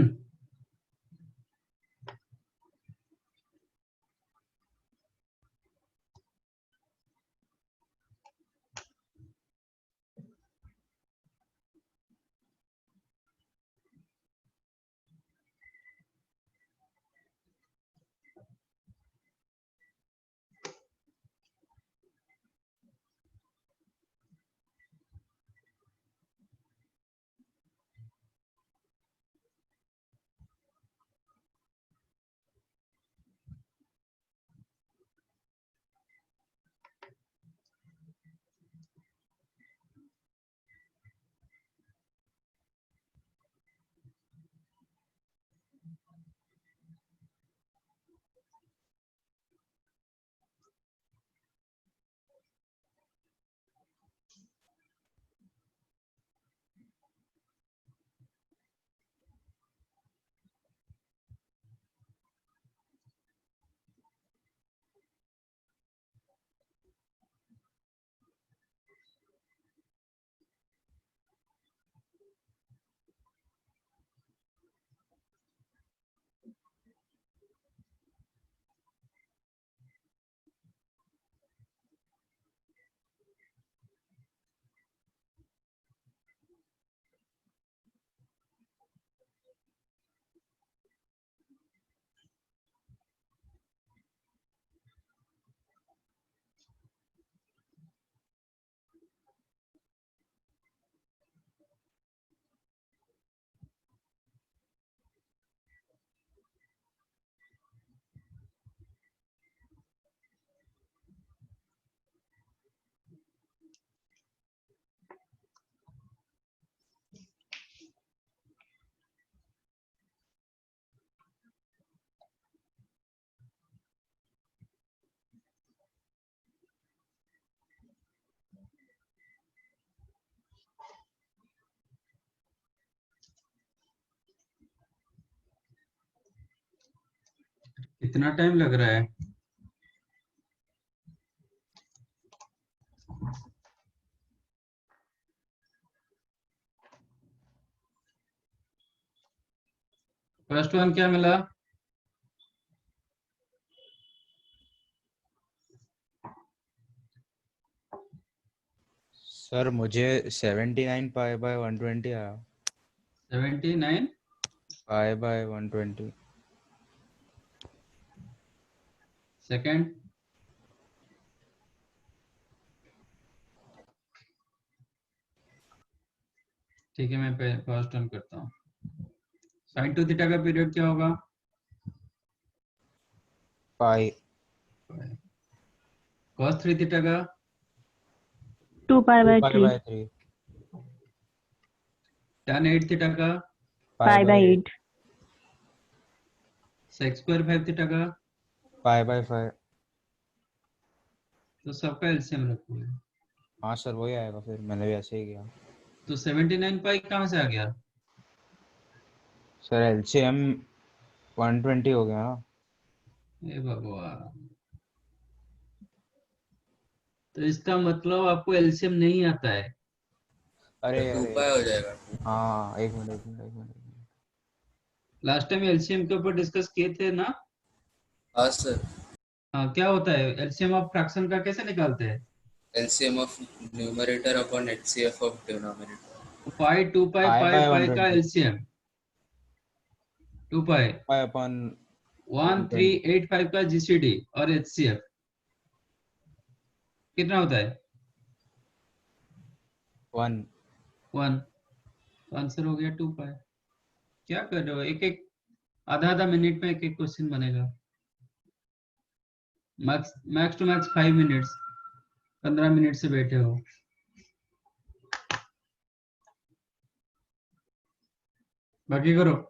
कितना टाइम लग रहा है? फर्स्ट वन क्या मिला? सर मुझे 79 पाई बाय 120 आया। 79 पाई बाय 120। सेकंड ठीक है, मैं फर्स्ट टर्म करता हूँ। साइन 2 थीटा का पीरियड क्या होगा? पाई। कॉस 3 थीटा का 2 pi by 2 3 by 3 tan 8 theta का pi by 8 sec square 5 theta का। Pi by 5। तो सबका एलसीएम रखो। हाँ सर वही आएगा, फिर मैंने भी ऐसे ही किया। तो 79 पाई कहाँ से आ गया? सर एलसीएम 120 हो गया ना। हे भगवान, तो इसका मतलब आपको एलसीएम नहीं आता है। अरे तो 2 अरे पाई हो जाएगा। हाँ, एक मिनट एक मिनट एक मिनट। लास्ट टाइम एलसीएम के ऊपर डिस्कस किए थे ना? हाँ सर, हाँ, क्या होता है एलसीएम ऑफ फ्रैक्शन का, कैसे निकालते हैं? LCM of numerator upon HCF of denominator. Pi 2 pi pi pi by pi का 120 एलसीएम 2 पाई पाई अपन 120 1385 का जीसीडी और एचसीएफ कितना होता है? 1। 1। तो आंसर हो गया 2 पाई। क्या कर रहे हो? एक एक आधा आधा मिनट में एक एक क्वेश्चन बनेगा। Max max to max 5 minutes, 15 minute से बैठे हो। बाकी करो।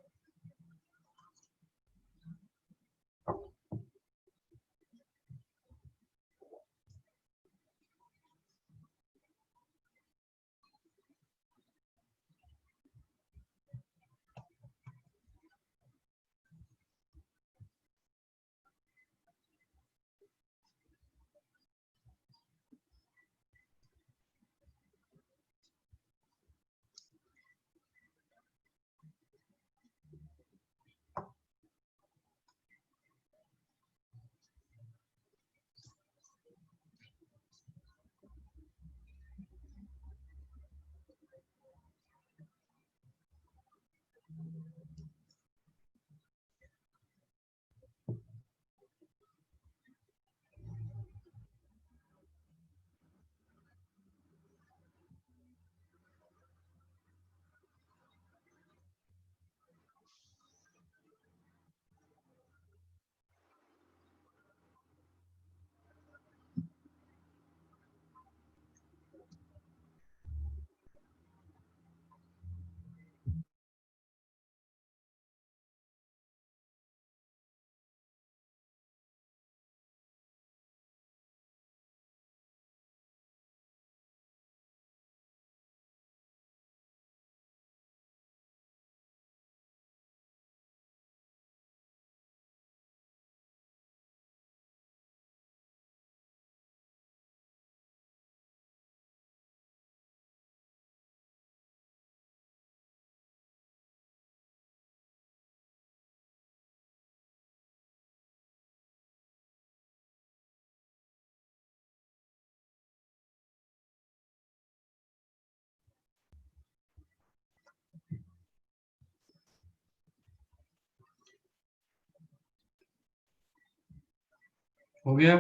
हो गया?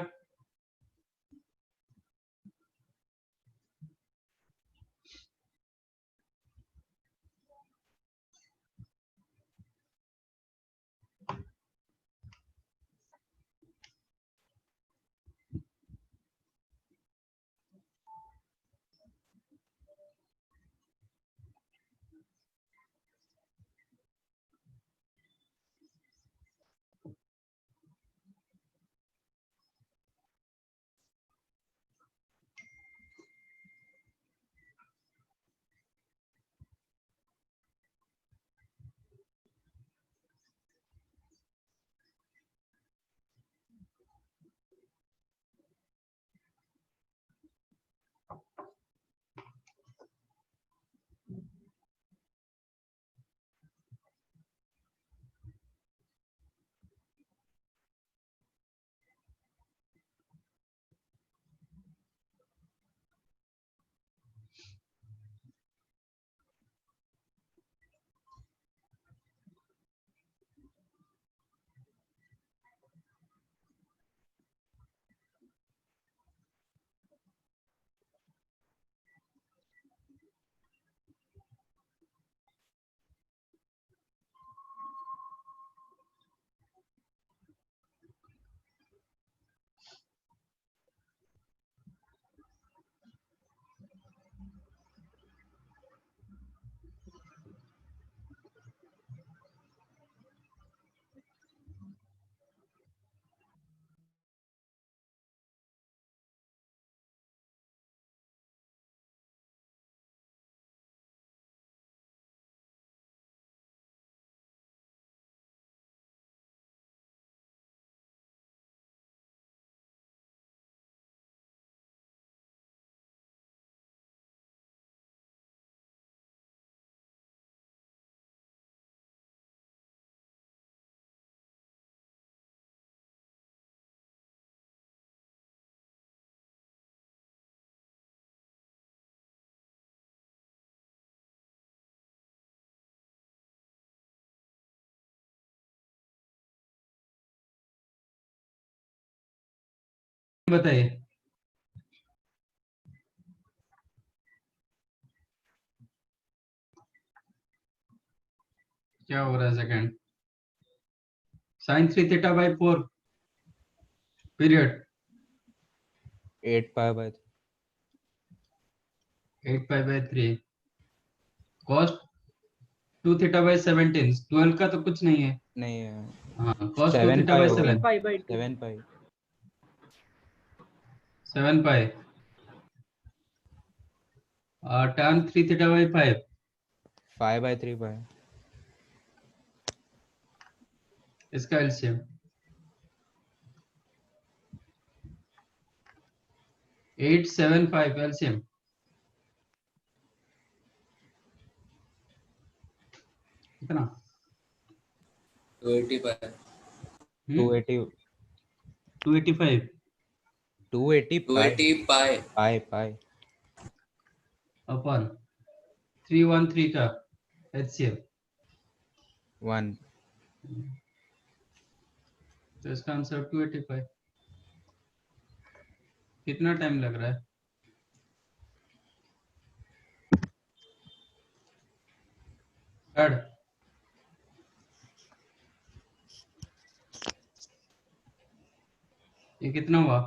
बताइए क्या हो रहा है second? Sine 3 theta by 4 period 8 pi by 8 pi by 3 cos 2 theta by 17 12 का तो कुछ नहीं है। नहीं है, हाँ कॉस 2 7 थीटा पाई बाई हो गया, 7 pi by 2 7 pi 7 pi tan 3 theta by 5 5 by 3 pi इसका एलसीएम 875 एलसीएम कितना? 280 पाई 280 285 280 पाई 280 पाई पाई पाई अपन 313 का एचसीएफ 1 तो इसका आंसर 285। कितना टाइम लग रहा है? थर्ड ये कितना हुआ?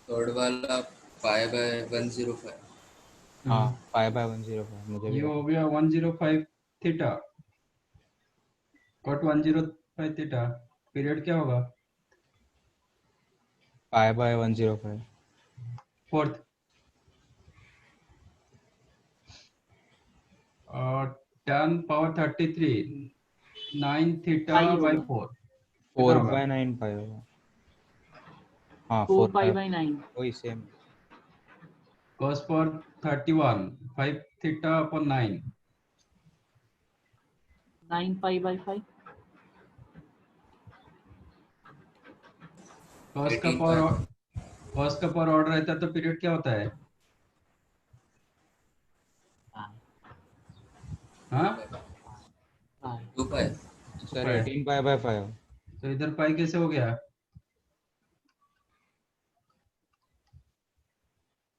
थर्ड वाला पाई बाय 105 हाँ 5 बाय 105 मुझे भी ये हो लगा गया 105 थीटा कॉट 105 थीटा पीरियड क्या होगा? 5 बाय 105 फोर्थ और tan power 33 9 theta pi by होगा 4 कितना 4 होगा? बाय 9 पाई होगा। हाँ 4 4 पाई पाई बाई 9 वही same cos power 31 5 theta upon 9 9 pi by 5 cos का 18 पावर पाई cos का पावर ऑर्डर रहता है तो पीरियड क्या होता है? हाँ 2 पाई सर पाई 18 पाई बाय 5 तो इधर पाई कैसे हो गया?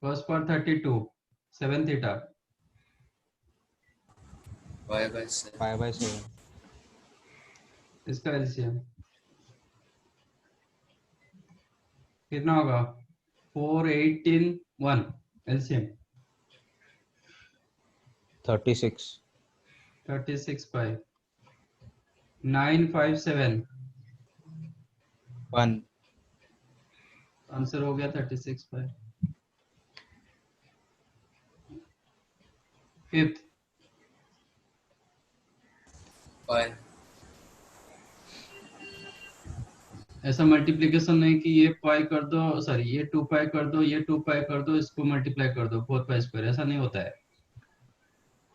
cos power 32 7 theta pi by 7 5 by 7 इसका एलसीएम कितना होगा? 418 1 एलसीएम 36 36 पाई 957 1 आंसर हो गया 36 पाई। फिफ्थ पाई ऐसा मल्टीप्लिकेशन नहीं कि ये पाई कर दो सॉरी ये 2 पाई कर दो ये 2 पाई कर दो इसको मल्टीप्लाई कर दो 4 पाई स्क्वायर ऐसा नहीं होता है।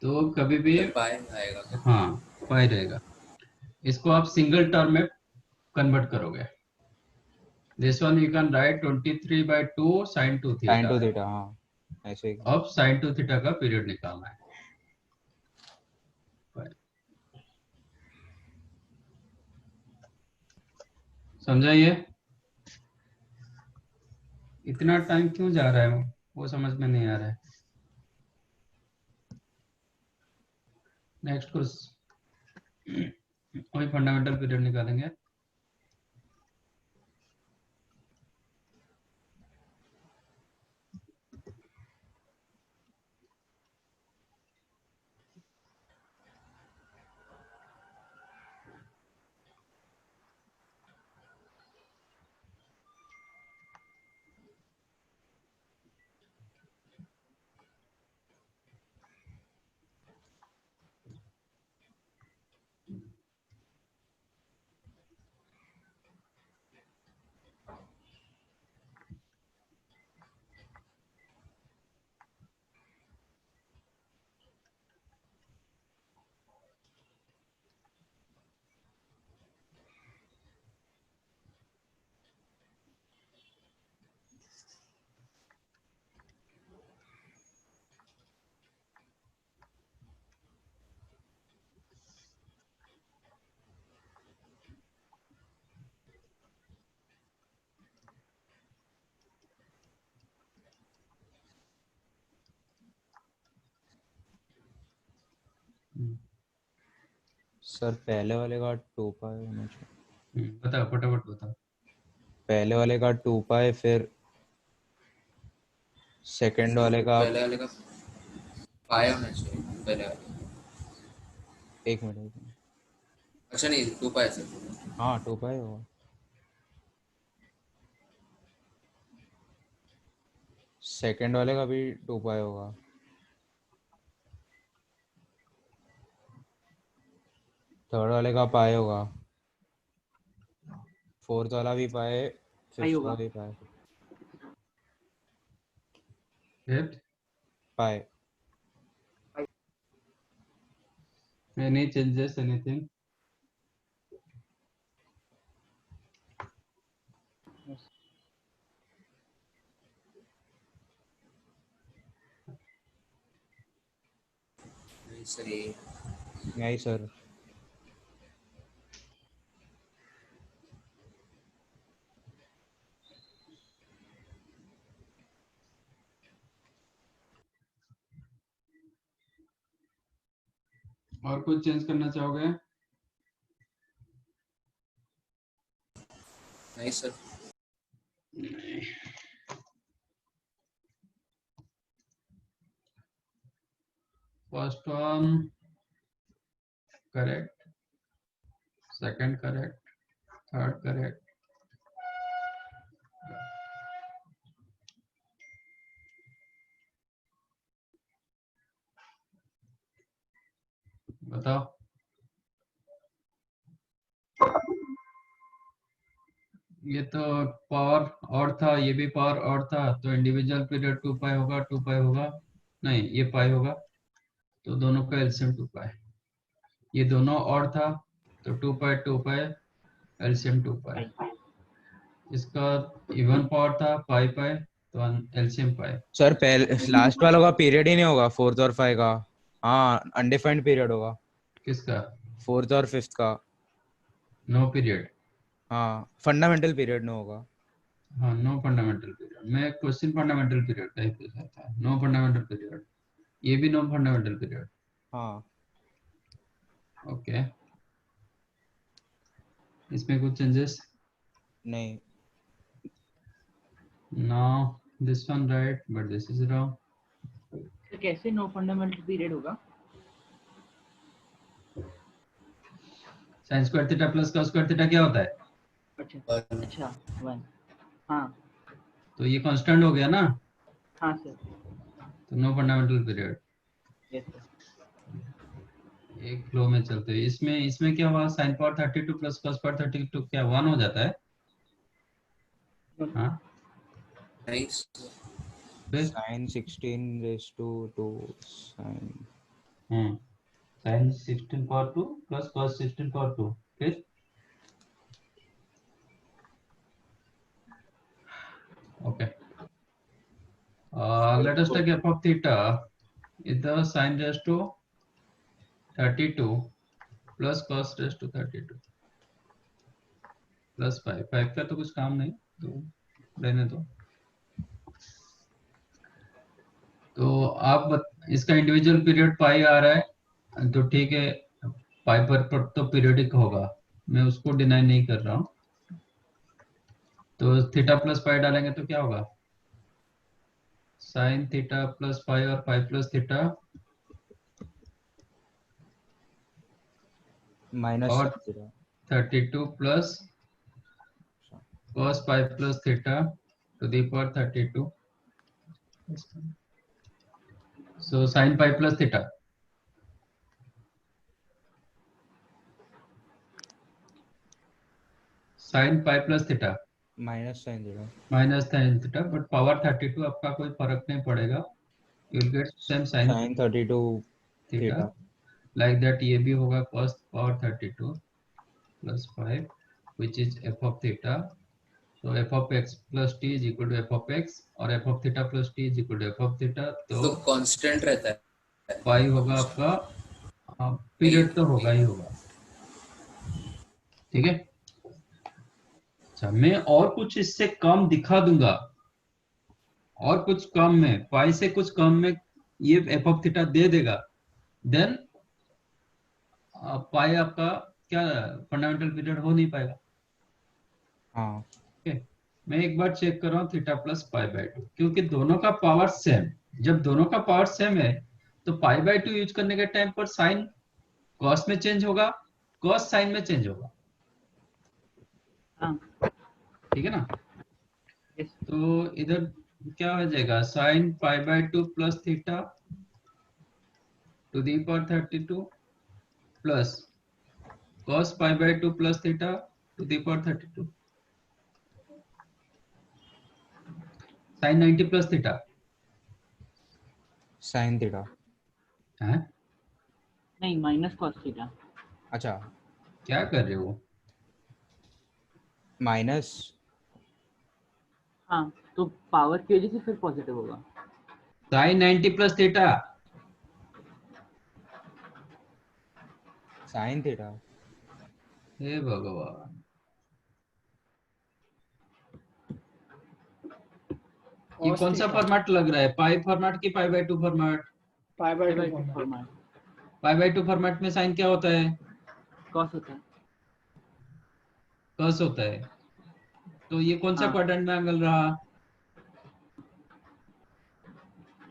तो कभी भी पाई आएगा हाँ पाई रहेगा। इसको आप सिंगल टर्म में कन्वर्ट करोगे। This one you can right 23/2 sin 2 sin theta. 2 theta हाँ ऐसे ही अब sin 2 थीटा का पीरियड निकालना है। समझा ये? इतना टाइम क्यों जा रहा है वो समझ में नहीं आ रहा है। नेक्स्ट क्वेश्चन वही फंडामेंटल पीरियड निकालेंगे। सर पहले वाले का 2 पाई होना चाहिए। बता फटाफट बता। पहले वाले का 2 पाई, फिर सेकंड वाले का पहले वाले का पाया होना चाहिए पहले वाले। 1 मिनट। अच्छा नहीं 2 पाया सर। हाँ 2 पाई होगा। सेकंड वाले का भी 2 पाई होगा। थर्ड वाले का पाई होगा। फोर्थ वाला भी पाई, पाई फिफ्थ होगा। वाला भी पाई। फिफ्थ पाई। any changes anything? नहीं सर ये नहीं सर। और कुछ चेंज करना चाहोगे? नहीं sir. First one correct, second correct, third correct. बताओ। ये तो पावर और था, ये भी पावर और था, तो इंडिविजुअल पीरियड 2 पाई होगा, 2 पाई होगा, नहीं ये पाई होगा, तो दोनों का एलसीएम 2 पाई। ये दोनों और था, तो 2 पाई 2 पाई, एलसीएम 2 पाई। इसका इवन पावर था पाई पाई, तो एलसीएम पाई। सर पहले लास्ट वालों का पीरियड ही नहीं होगा, फोर्थ और 5 का। हाँ अनडिफाइंड पीरियड होगा। किसका? फोर्थ और 5th का। No period. हाँ फंडामेंटल पीरियड नहीं होगा। हाँ नो फंडामेंटल पीरियड। मैं क्वेश्चन फंडामेंटल पीरियड का ही पूछा था। नो फंडामेंटल पीरियड, ये भी नो फंडामेंटल पीरियड। हाँ ओके, इसमें कुछ चेंजेस नहीं। now this one right but this is wrong. तो कैसे नो फंडामेंटल पीरियड होगा? sin square theta plus cos square theta क्या होता है? अच्छा 1। हाँ तो ये कांस्टेंट हो गया ना? हाँ सर। तो no fundamental period. Yes sir. एक फ्लो में चलते हैं। इसमें क्या हुआ? sin power 32 plus cos power 32 क्या 1 हो जाता है? हाँ नहीं फिर sin 16 raised to 2 sin sin 16 power 2 plus cos 16 power 2 फिर okay. Let us take f of theta is the sin raised to 32 plus cos raised to 32 plus 5 का तो कुछ काम नहीं, तो रहने दो। तो आप इसका इंडिविजुअल पीरियड पाई आ रहा है, तो ठीक है, पाई पर तो पीरियडिक होगा, मैं उसको डिनाई नहीं कर रहा हूँ। तो थीटा प्लस पाई डालेंगे तो क्या होगा? साइन थीटा प्लस पाई और पाई प्लस थीटा माइनस और 32 plus cos pi plus theta to the power 32। So sin pi plus theta. Sin pi plus theta. Minus sin theta. Minus sin theta, but power 32 आपका कोई फर्क नहीं पड़ेगा. You will get same sin 32 theta. Like that ये भी होगा cos power 32 plus 5, which is f of theta. So f of x plus t is equal to f of x और f of theta plus t is equal to f of theta. तो constant रहता है। पाई होगा आपका, period तो होगा ही होगा, ठीक है। अच्छा, मैं और कुछ इससे कम दिखा दूंगा, और कुछ कम में, पाई से कुछ कम में ये एफ ऑफ थीटा दे देगा, देन पाई आपका क्या फंडामेंटल पीरियड हो नहीं पाएगा। हाँ ओके, मैं एक बार चेक कर रहा हूँ theta plus pi by to, क्योंकि दोनों का पावर सेम, जब दोनों का पावर सेम है तो पाई बाय टू यूज करने के टाइम पर साइन कॉस में चेंज होगा, कॉस साइन में चेंज होगा। हाँ ठीक है ना। yes. तो इधर क्या हो जाएगा, sine pi by two plus theta to the power 32 plus cos pi by 2 plus theta to the power 32 sin 90 plus theta sine theta. है। नहीं माइनस कॉस थीटा। अच्छा क्या कर रहे हो। माइनस हाँ तो पावर की वजह से फिर पॉजिटिव होगा। sin 90 plus theta sine theta. हे भगवान, ये cos कौन सा theta, फॉर्मेट लग रहा है, पाई फॉर्मेट की पाई by to format. pi by 2 2 format. Format pi by to format में साइन क्या होता है, कॉस होता है। cos होता है। तो ये कौन सा हाँ क्वाड्रेंट में एंगल रहा,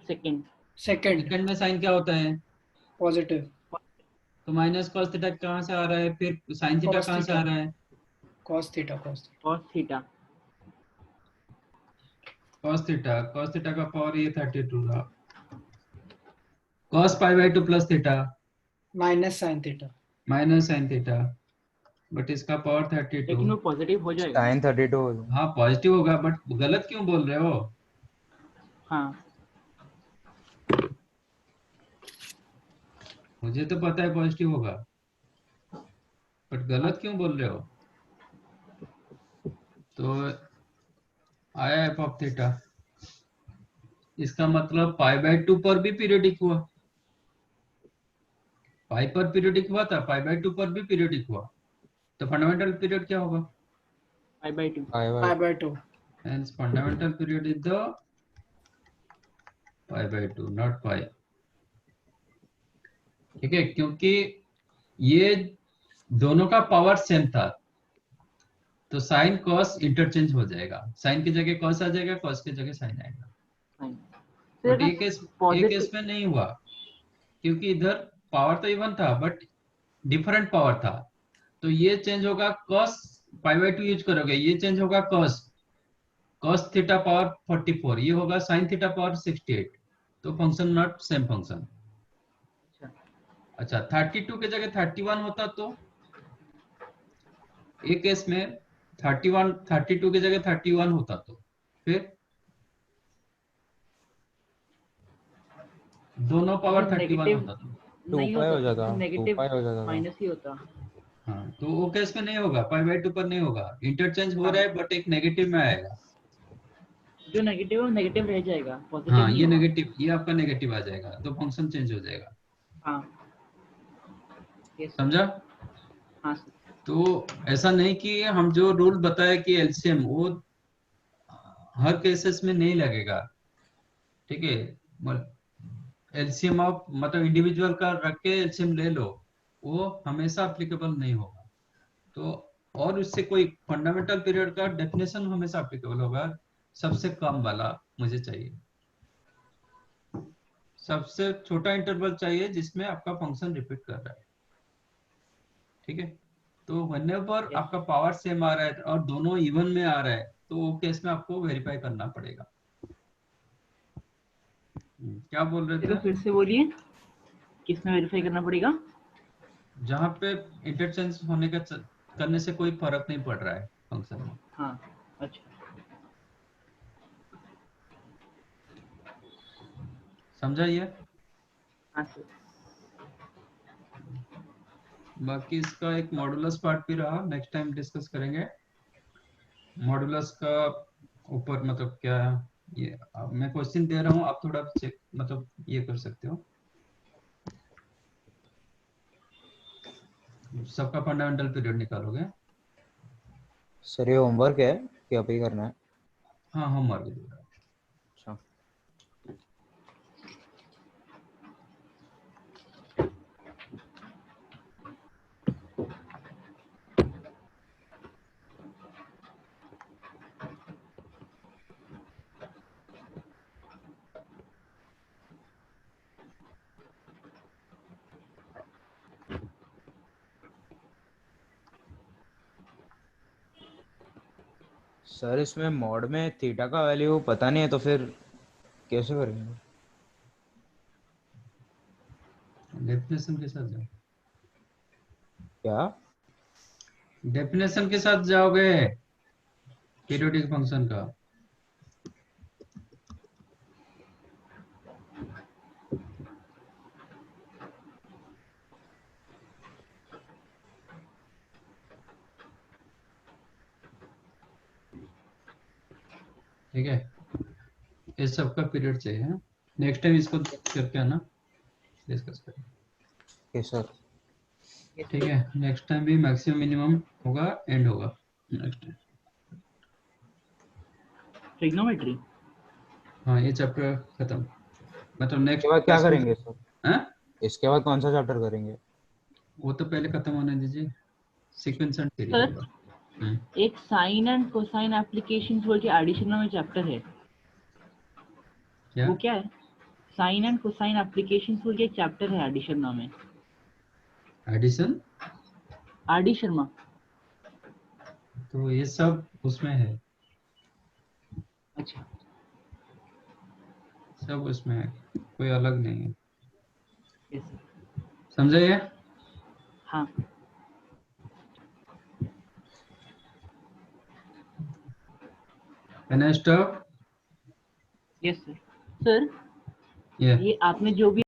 सेकंड। Second, सेकंड में साइन क्या होता है, positive. तो माइनस cos थीटा कहाँ से आ रहा है, फिर साइन थीटा Cos कहाँ से आ theta, रहा है, cos theta, cos theta. Cos theta. cos theta का पावर ये 32 रहा, cos pi by two plus theta Minus sin theta. Minus sine theta, but इसका पावर 32। लेकिन वो पॉजिटिव हो जाएगा। साइन 32। हाँ पॉजिटिव होगा, बट गलत क्यों बोल रहे हो। हाँ मुझे तो पता है पॉजिटिव होगा, बट गलत क्यों बोल रहे हो। तो आया एफ ऑफ थीटा, इसका मतलब पाई बाय टू पर भी पीरियोडिक हुआ, पाई पर पीरियोडिक हुआ था, पाई बाय टू पर भी पीरियोडिक हुआ, तो फंडामेंटल पीरियड क्या होगा, पाई by 2। Pi by 2. hence fundamental period is the pi by 2 not pi। ठीक है, क्योंकि ये दोनों का पावर सेम था, तो साइन कॉस इंटरचेंज हो जाएगा, साइन की जगह कॉस आ जाएगा, कॉस की जगह साइन आएगा। बट एक केस में नहीं हुआ, क्योंकि इधर पावर तो इवन था बट डिफरेंट पावर था, तो ये चेंज होगा cos pi by to use करोगे, ये चेंज होगा कॉस थीटा पावर 44, ये होगा साइन थीटा पावर 68, तो फंक्शन नॉट सेम फंक्शन। अच्छा 32 की जगह 31 होता तो एक केस में 32 की जगह 31 होता तो फिर दोनों पावर 31 होता तो 2 पाई हो जाता, 2 नेगेटिव पाई हो जाता था। माइनस ही होता। हाँ, तो वो केस में नहीं होगा, पाई बाय टू पर नहीं होगा, इंटरचेंज हो रहा है बट एक नेगेटिव में आएगा। जो नेगेटिव है नेगेटिव रह जाएगा, पॉजिटिव हाँ नहीं ये होगा। नेगेटिव, ये आपका नेगेटिव आ जाएगा, तो फंक्शन चेंज हो जाएगा। हाँ yes, समझा। हाँ सर। तो ऐसा नहीं कि हम जो रूल बताए कि एलसीएम, वो हर केसेस में नहीं लगेगा। ठीक है, एलसीएम ऑफ मतलब इंडिविजुअल का रख के एलसीएम ले लो, वो हमेशा एप्लीकेबल नहीं होगा। तो और उससे कोई फंडामेंटल पीरियड का डेफिनेशन हमेशा एप्लीकेबल होगा, सबसे कम वाला मुझे चाहिए, सबसे छोटा इंटरवल चाहिए जिसमें आपका फंक्शन रिपीट कर रहा है। ठीक है, तो व्हेनेवर आपका पावर सेम आ रहा है और दोनों इवन में आ रहा है, तो वो केस में आपको वेरीफाई करना पड़ेगा। क्या बोल रहे थे, फिर से बोलिए, किसमें वेरीफाई करना पड़ेगा। जहाँ पे इंटरचेंज होने का करने से कोई फर्क नहीं पड़ रहा है फंक्शन में। हाँ अच्छा समझा ये। हाँ सर। बाकी इसका एक मॉडुलस पार्ट भी रहा, नेक्स्ट टाइम डिस्कस करेंगे। मॉडुलस का ऊपर मतलब क्या है, ये अब मैं क्वेश्चन दे रहा हूँ, आप थोड़ा चेक मतलब ये कर सकते हो। सबका फंडामेंटल पीरियड निकालोगे। सर ये होमवर्क है कि अभी करना है। हाँ होमवर्क दे रहा हूँ। अच्छा सर इसमें मॉड में थीटा का वैल्यू पता नहीं है तो फिर कैसे करेंगे? डेफिनेशन के साथ जाओ, क्या? डेफिनेशन के साथ जाओगे पीरियोडिक फंक्शन का। ठीक है, इस सब का पीरियड चाहिए। नेक्स्ट टाइम इसको करके आना, डिस्कस करें। सर ठीक है, नेक्स्ट टाइम भी मैक्सिमम मिनिमम होगा, एंड होगा नेक्स्ट टाइम। ट्रिग्नोमेट्री। हाँ, ये चैप्टर खत्म, मतलब नेक्स्ट इसके बाद क्या क्लास में। करेंगे सर? हाँ, इसके बाद कौन सा चैप्टर करेंगे? वो तो पहले खत्म होने दीजिए, सीक्वेंस एंड सीरीज सर होगा। एक साइन एंड कोसाइन एप्लीकेशंस बोल के एडिशन में चैप्टर है, क्या वो क्या है? साइन एंड कोसाइन एप्लीकेशंस बोल के एक चैप्टर है एडिशन नाम है। एडिशन? R D Sharma. तो ये सब उसमें है, अच्छा, सब उसमें है, कोई अलग नहीं है, यस सर। समझे ये? हाँ Can I stop? Yes sir. Sir Yeah. ये आपने जो भी